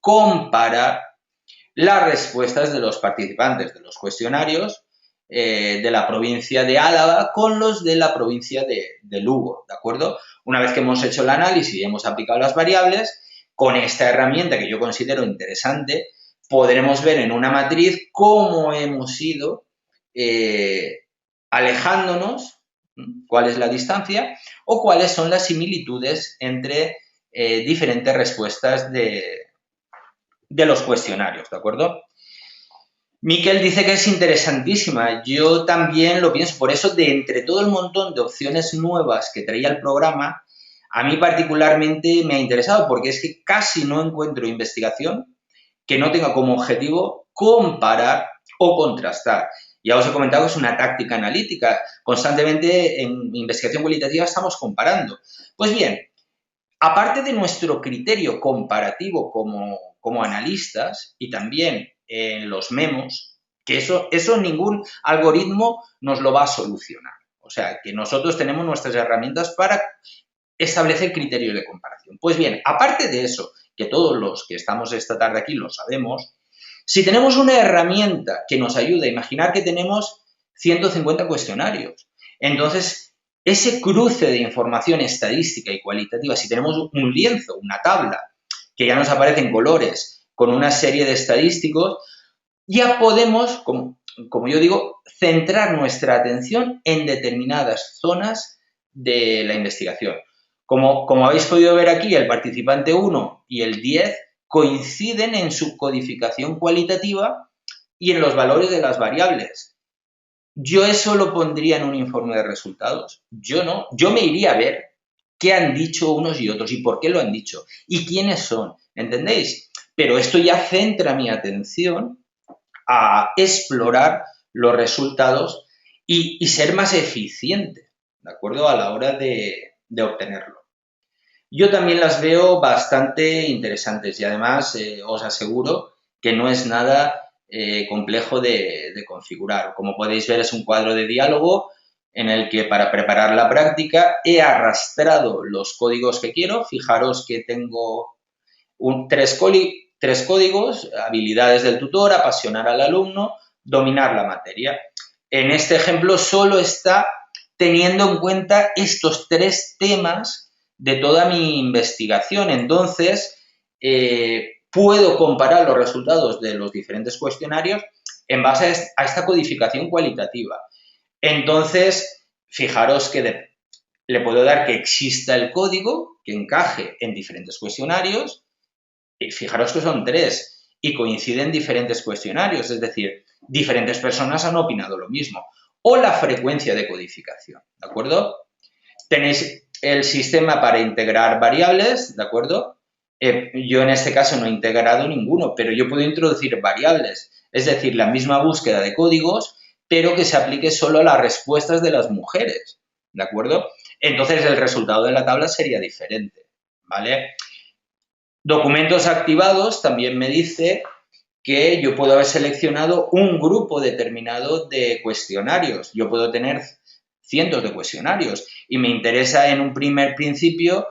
comparar las respuestas de los participantes de los cuestionarios de la provincia de Álava con los de la provincia de Lugo, ¿de acuerdo? Una vez que hemos hecho el análisis y hemos aplicado las variables, con esta herramienta que yo considero interesante, podremos ver en una matriz cómo hemos ido alejándonos, cuál es la distancia o cuáles son las similitudes entre diferentes respuestas de los cuestionarios, ¿de acuerdo? Miquel dice que es interesantísima. Yo también lo pienso. Por eso, de entre todo el montón de opciones nuevas que traía el programa, A mí particularmente me ha interesado porque es que casi no encuentro investigación que no tenga como objetivo comparar o contrastar. Ya os he comentado que es una táctica analítica. Constantemente en investigación cualitativa estamos comparando. Pues bien, aparte de nuestro criterio comparativo como analistas y también en los memos, que eso ningún algoritmo nos lo va a solucionar. O sea, que nosotros tenemos nuestras herramientas para establecer criterios de comparación. Pues bien, aparte de eso, que todos los que estamos esta tarde aquí lo sabemos, si tenemos una herramienta que nos ayuda, imaginar que tenemos 150 cuestionarios. Entonces, ese cruce de información estadística y cualitativa, si tenemos un lienzo, una tabla, que ya nos aparece en colores, con una serie de estadísticos, ya podemos, como yo digo, centrar nuestra atención en determinadas zonas de la investigación. Como habéis podido ver aquí, el participante 1 y el 10 coinciden en su codificación cualitativa y en los valores de las variables. ¿Yo eso lo pondría en un informe de resultados? Yo no. Yo me iría a ver qué han dicho unos y otros y por qué lo han dicho y quiénes son. ¿Entendéis? Pero esto ya centra mi atención a explorar los resultados y ser más eficiente, ¿de acuerdo? A la hora de obtenerlo. Yo también las veo bastante interesantes y además os aseguro que no es nada complejo de configurar. Como podéis ver, es un cuadro de diálogo en el que para preparar la práctica he arrastrado los códigos que quiero. Fijaros que tengo tres códigos: habilidades del tutor, apasionar al alumno, dominar la materia. En este ejemplo solo está teniendo en cuenta estos tres temas de toda mi investigación. Entonces, puedo comparar los resultados de los diferentes cuestionarios en base a esta codificación cualitativa. Entonces, fijaros que le puedo dar que exista el código que encaje en diferentes cuestionarios. Fijaros que son tres y coinciden diferentes cuestionarios, es decir, diferentes personas han opinado lo mismo. O la frecuencia de codificación, ¿de acuerdo? Tenéis el sistema para integrar variables, ¿de acuerdo? Yo en este caso no he integrado ninguno, pero yo puedo introducir variables, es decir, la misma búsqueda de códigos, pero que se aplique solo a las respuestas de las mujeres, ¿de acuerdo? Entonces el resultado de la tabla sería diferente, ¿vale? Documentos activados también me dice que yo puedo haber seleccionado un grupo determinado de cuestionarios. Yo puedo tener cientos de cuestionarios y me interesa en un primer principio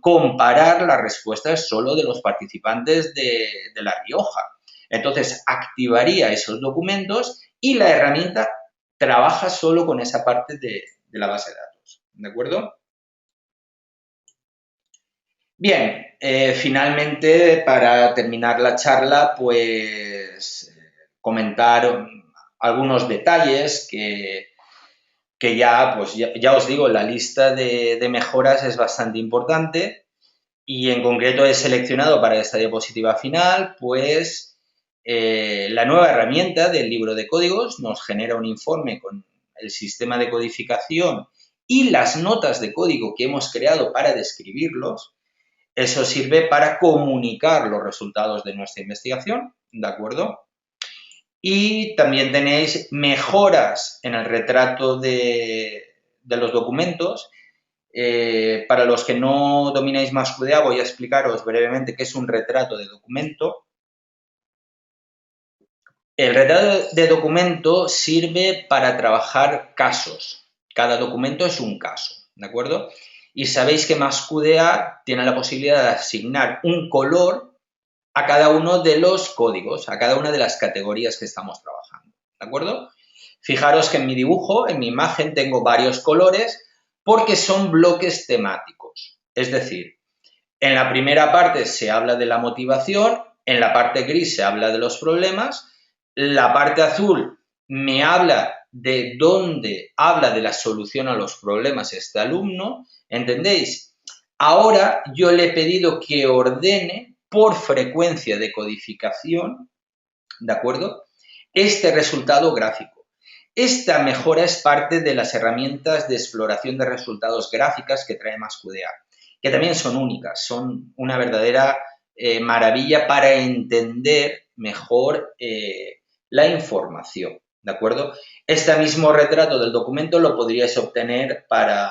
comparar las respuestas solo de los participantes de La Rioja. Entonces, activaría esos documentos y la herramienta trabaja solo con esa parte de la base de datos. ¿De acuerdo? Bien, finalmente, para terminar la charla, pues comentar algunos detalles que ya os digo, la lista de mejoras es bastante importante y en concreto he seleccionado para esta diapositiva final, pues la nueva herramienta del libro de códigos nos genera un informe con el sistema de codificación y las notas de código que hemos creado para describirlos. Eso sirve para comunicar los resultados de nuestra investigación, ¿de acuerdo? Y también tenéis mejoras en el retrato de los documentos. Para los que no domináis más QDA, voy a explicaros brevemente qué es un retrato de documento. El retrato de documento sirve para trabajar casos. Cada documento es un caso, ¿de acuerdo? Y sabéis que MassQDA tiene la posibilidad de asignar un color a cada uno de los códigos, a cada una de las categorías que estamos trabajando, ¿de acuerdo? Fijaros que en mi dibujo, en mi imagen, tengo varios colores porque son bloques temáticos. Es decir, en la primera parte se habla de la motivación, en la parte gris se habla de los problemas, la parte azul me habla de dónde habla de la solución a los problemas este alumno, ¿entendéis? Ahora yo le he pedido que ordene por frecuencia de codificación, ¿de acuerdo?, este resultado gráfico. Esta mejora es parte de las herramientas de exploración de resultados gráficas que trae MassQDA. que también son únicas, son una verdadera maravilla para entender mejor la información, ¿de acuerdo? Este mismo retrato del documento lo podríais obtener para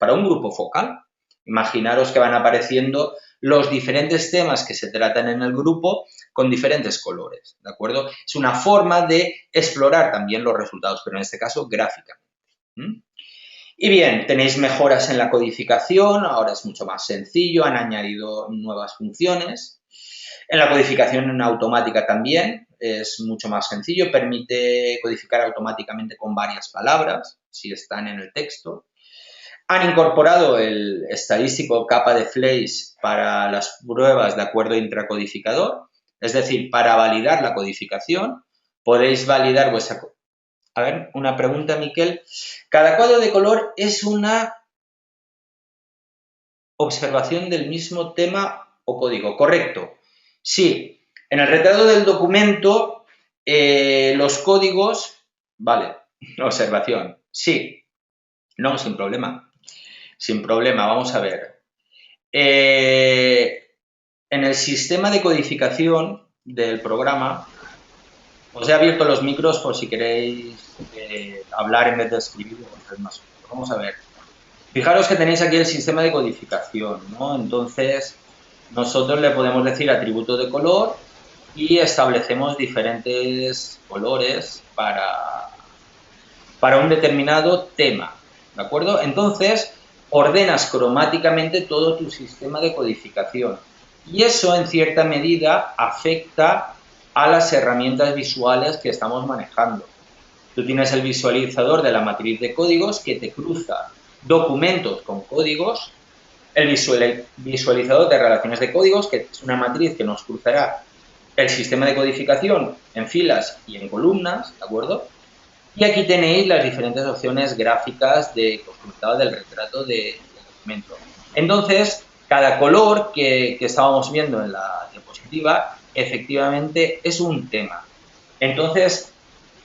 un grupo focal. Imaginaros que van apareciendo los diferentes temas que se tratan en el grupo con diferentes colores, ¿de acuerdo? Es una forma de explorar también los resultados, pero en este caso gráficamente. Y bien, tenéis mejoras en la codificación, ahora es mucho más sencillo, han añadido nuevas funciones. En la codificación automática también es mucho más sencillo, permite codificar automáticamente con varias palabras, si están en el texto. Han incorporado el estadístico capa de Fleiss para las pruebas de acuerdo intracodificador, es decir, para validar la codificación, podéis validar vuestra... A ver, una pregunta, Miquel. Cada cuadro de color es una observación del mismo tema o código, ¿correcto? Sí. En el retrato del documento, los códigos... Vale, observación. Sí. No, sin problema. Sin problema, vamos a ver. En el sistema de codificación del programa, os he abierto los micros por si queréis hablar en vez de escribir. Vamos a ver. Fijaros que tenéis aquí el sistema de codificación, ¿no? Entonces, nosotros le podemos decir atributo de color y establecemos diferentes colores para un determinado tema, ¿de acuerdo? Entonces, ordenas cromáticamente todo tu sistema de codificación y eso en cierta medida afecta a las herramientas visuales que estamos manejando. Tú tienes el visualizador de la matriz de códigos que te cruza documentos con códigos, el visualizador de relaciones de códigos, que es una matriz que nos cruzará el sistema de codificación en filas y en columnas, ¿de acuerdo? Y aquí tenéis las diferentes opciones gráficas de resultado del retrato del documento. Entonces, cada color que estábamos viendo en la diapositiva, efectivamente es un tema. Entonces,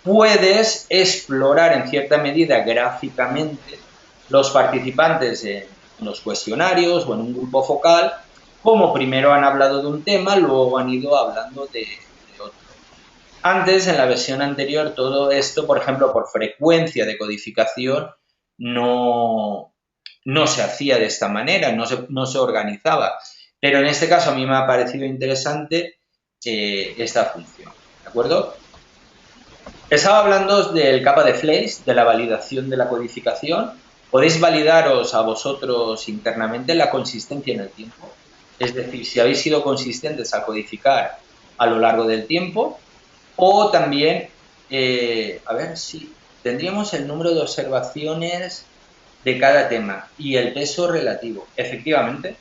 puedes explorar en cierta medida gráficamente los participantes en los cuestionarios o en un grupo focal, como primero han hablado de un tema, luego han ido hablando de otro. Antes, en la versión anterior, todo esto, por ejemplo, por frecuencia de codificación, no se hacía de esta manera, no se organizaba. Pero en este caso a mí me ha parecido interesante esta función, ¿de acuerdo? Estaba hablando del capa de Fleiss, de la validación de la codificación. Podéis validaros a vosotros internamente la consistencia en el tiempo. Es decir, si habéis sido consistentes al codificar a lo largo del tiempo. O también, a ver si tendríamos el número de observaciones de cada tema y el peso relativo. Efectivamente.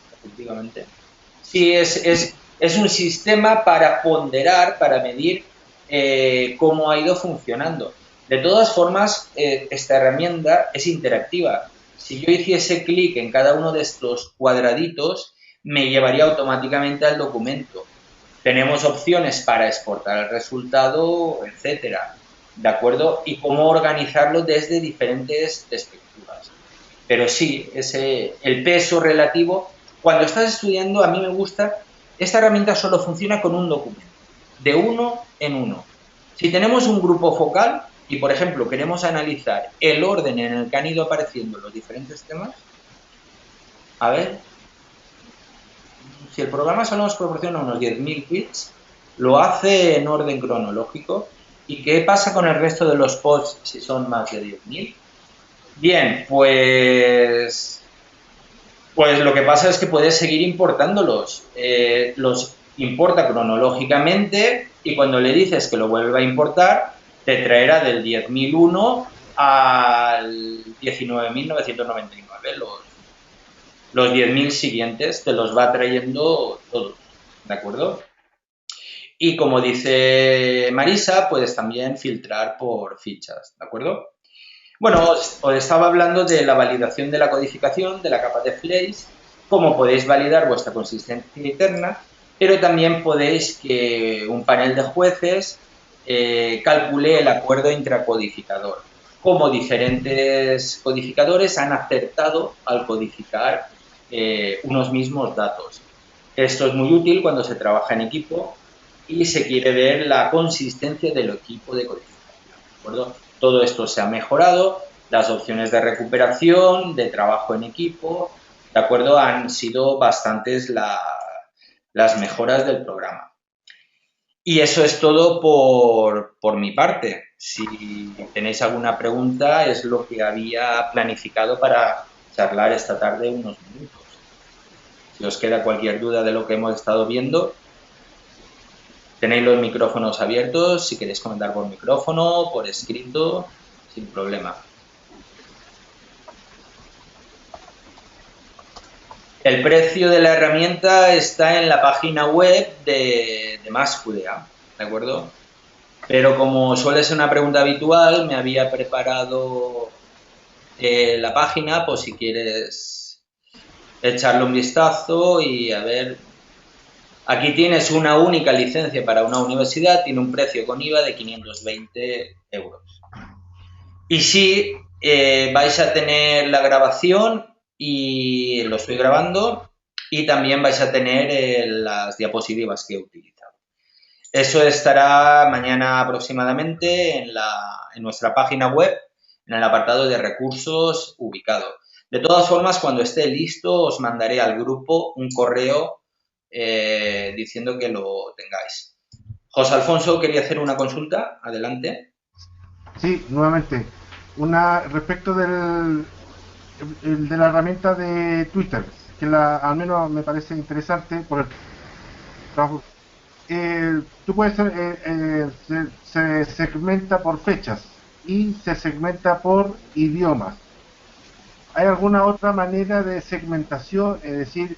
Sí, es un sistema para ponderar, para medir cómo ha ido funcionando. De todas formas, esta herramienta es interactiva. Si yo hiciese clic en cada uno de estos cuadraditos, me llevaría automáticamente al documento. Tenemos opciones para exportar el resultado, etcétera, ¿de acuerdo? Y cómo organizarlo desde diferentes perspectivas. Pero sí, el peso relativo, cuando estás estudiando, a mí me gusta, esta herramienta solo funciona con un documento, de uno en uno. Si tenemos un grupo focal y, por ejemplo, queremos analizar el orden en el que han ido apareciendo los diferentes temas, a ver, si el programa solo nos proporciona unos 10.000 bits, lo hace en orden cronológico. ¿Y qué pasa con el resto de los pods si son más de 10.000? Bien, pues lo que pasa es que puedes seguir importándolos. Los importa cronológicamente y cuando le dices que lo vuelva a importar, te traerá del 10.001 al 19.999. Los 10.000 siguientes te los va trayendo todos, ¿de acuerdo? Y como dice Marisa, puedes también filtrar por fichas, ¿de acuerdo? Bueno, os estaba hablando de la validación de la codificación, de la capa de Fleiss, cómo podéis validar vuestra consistencia interna, pero también podéis que un panel de jueces calcule el acuerdo intracodificador, cómo diferentes codificadores han acertado al codificar unos mismos datos. Esto es muy útil cuando se trabaja en equipo y se quiere ver la consistencia del equipo de codificación, ¿de acuerdo? Todo esto se ha mejorado, las opciones de recuperación, de trabajo en equipo, ¿de acuerdo? Han sido bastantes las mejoras del programa. Y eso es todo por mi parte. Si tenéis alguna pregunta, es lo que había planificado para charlar esta tarde unos minutos. Si os queda cualquier duda de lo que hemos estado viendo, tenéis los micrófonos abiertos. Si queréis comentar por micrófono, por escrito, sin problema. El precio de la herramienta está en la página web de MaxQDA, ¿de acuerdo? Pero como suele ser una pregunta habitual, me había preparado la página por si quieres echarle un vistazo y a ver. Aquí tienes una única licencia para una universidad, tiene un precio con IVA de 520 euros. Y sí, vais a tener la grabación y lo estoy grabando y también vais a tener las diapositivas que he utilizado. Eso estará mañana aproximadamente en nuestra página web, en el apartado de recursos ubicado. De todas formas, cuando esté listo, os mandaré al grupo un correo diciendo que lo tengáis. José Alfonso quería hacer una consulta. Adelante. Sí, nuevamente. Respecto de la herramienta de Twitter, que al menos me parece interesante por el trabajo. Tú puedes se segmenta por fechas y se segmenta por idiomas. ¿Hay alguna otra manera de segmentación? Es decir,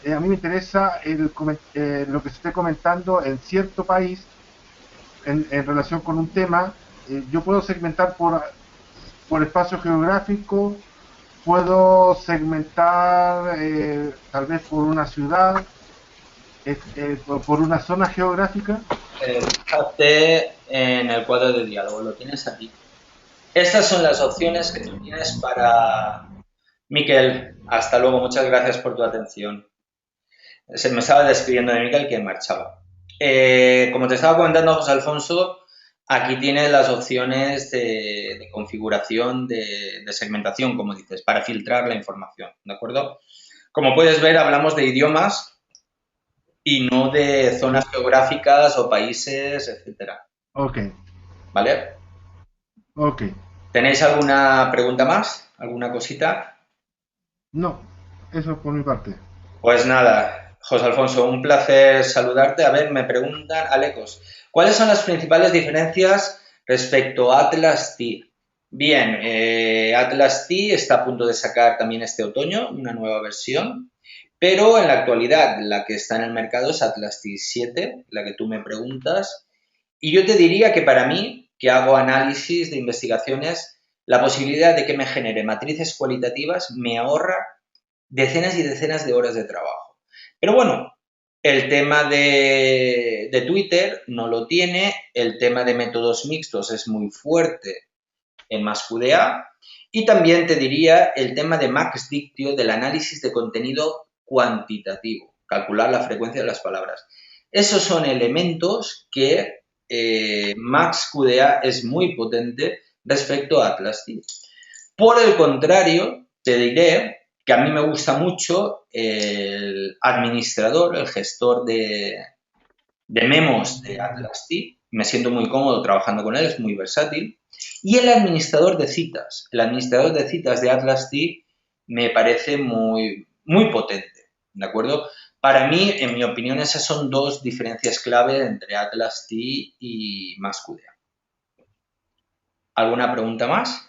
a mí me interesa lo que se esté comentando en cierto país en relación con un tema. Yo puedo segmentar por espacio geográfico, puedo segmentar tal vez por una ciudad, por una zona geográfica. Fíjate en el cuadro de diálogo, lo tienes aquí. Estas son las opciones que tú tienes para... Miquel, hasta luego, muchas gracias por tu atención. Se me estaba despidiendo de Miquel que marchaba. Como te estaba comentando, José Alfonso, aquí tienes las opciones de configuración de segmentación, como dices, para filtrar la información, ¿de acuerdo? Como puedes ver, hablamos de idiomas y no de zonas geográficas o países, etcétera. Ok. ¿Vale? Ok. ¿Tenéis alguna pregunta más? ¿Alguna cosita? No, eso es por mi parte. Pues nada, José Alfonso, un placer saludarte. A ver, me preguntan, Alecos, ¿cuáles son las principales diferencias respecto a Atlas T? Bien, Atlas T está a punto de sacar también este otoño una nueva versión, pero en la actualidad la que está en el mercado es Atlas T 7, la que tú me preguntas, y yo te diría que para mí, que hago análisis de investigaciones, la posibilidad de que me genere matrices cualitativas me ahorra decenas y decenas de horas de trabajo. Pero bueno, el tema de Twitter no lo tiene, el tema de métodos mixtos es muy fuerte en MaxQDA y también te diría el tema de MaxDictio del análisis de contenido cuantitativo, calcular la frecuencia de las palabras. Esos son elementos que MaxQDA es muy potente respecto a Atlas T. Por el contrario, te diré que a mí me gusta mucho el administrador, el gestor de memos de Atlas T. Me siento muy cómodo trabajando con él, es muy versátil. Y el administrador de citas. El administrador de citas de Atlas T me parece muy, muy potente, ¿de acuerdo? Para mí, en mi opinión, esas son dos diferencias clave entre Atlas T y MaxQDA. ¿Alguna pregunta más?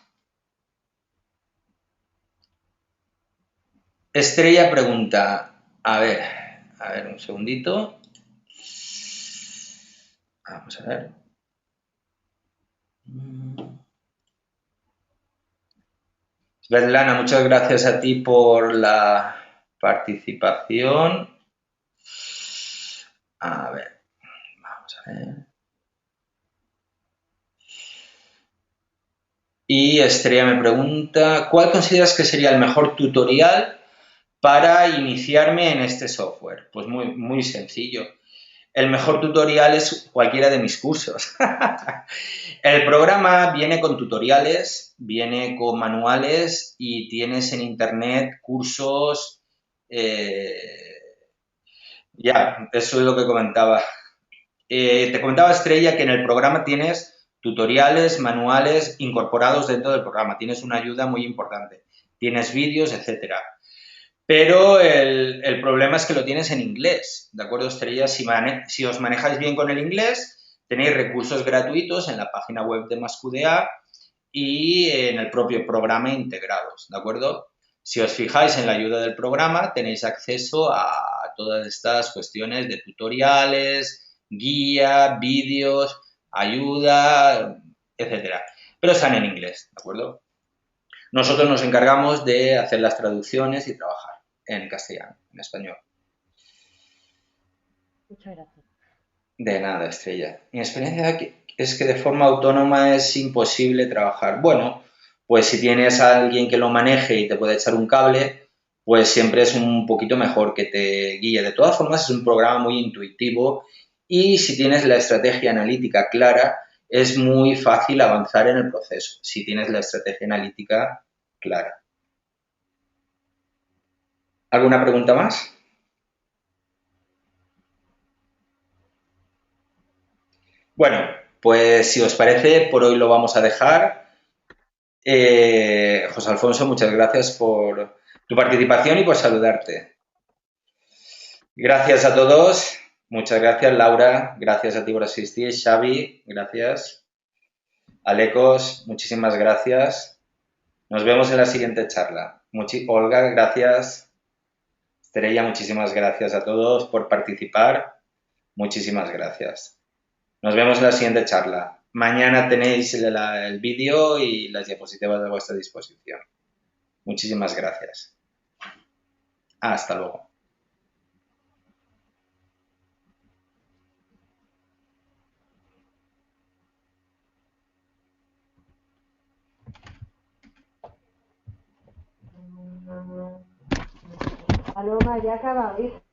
Estrella pregunta, a ver, un segundito. Vamos a ver. Svetlana, muchas gracias a ti por la participación. A ver, vamos a ver. Y Estrella me pregunta, ¿cuál consideras que sería el mejor tutorial para iniciarme en este software? Pues muy sencillo. El mejor tutorial es cualquiera de mis cursos. El programa viene con tutoriales, viene con manuales y tienes en internet cursos. Ya, eso es lo que comentaba. Te comentaba, Estrella, que en el programa tienes tutoriales, manuales incorporados dentro del programa. Tienes una ayuda muy importante. Tienes vídeos, etcétera. Pero el problema es que lo tienes en inglés, ¿de acuerdo, Estrella? Si os manejáis bien con el inglés, tenéis recursos gratuitos en la página web de Masqudea y en el propio programa integrados, ¿de acuerdo? Si os fijáis en la ayuda del programa, tenéis acceso a todas estas cuestiones de tutoriales, guía, vídeos, ayuda, etcétera. Pero están en inglés, ¿de acuerdo? Nosotros nos encargamos de hacer las traducciones y trabajar en castellano, en español. Muchas gracias. De nada, Estrella. Mi experiencia es que de forma autónoma es imposible trabajar. Bueno, pues si tienes a alguien que lo maneje y te puede echar un cable, pues siempre es un poquito mejor que te guíe. De todas formas, es un programa muy intuitivo y si tienes la estrategia analítica clara, es muy fácil avanzar en el proceso, si tienes la estrategia analítica clara. ¿Alguna pregunta más? Bueno, pues si os parece, por hoy lo vamos a dejar. José Alfonso, muchas gracias por tu participación y por saludarte. Gracias a todos. Muchas gracias, Laura. Gracias a ti por asistir. Xavi, gracias. Alecos, muchísimas gracias. Nos vemos en la siguiente charla. Olga, gracias. Estrella, muchísimas gracias a todos por participar. Muchísimas gracias. Nos vemos en la siguiente charla. Mañana tenéis el vídeo y las diapositivas a vuestra disposición. Muchísimas gracias. Hasta luego. Paloma, ya acaba, ¿viste?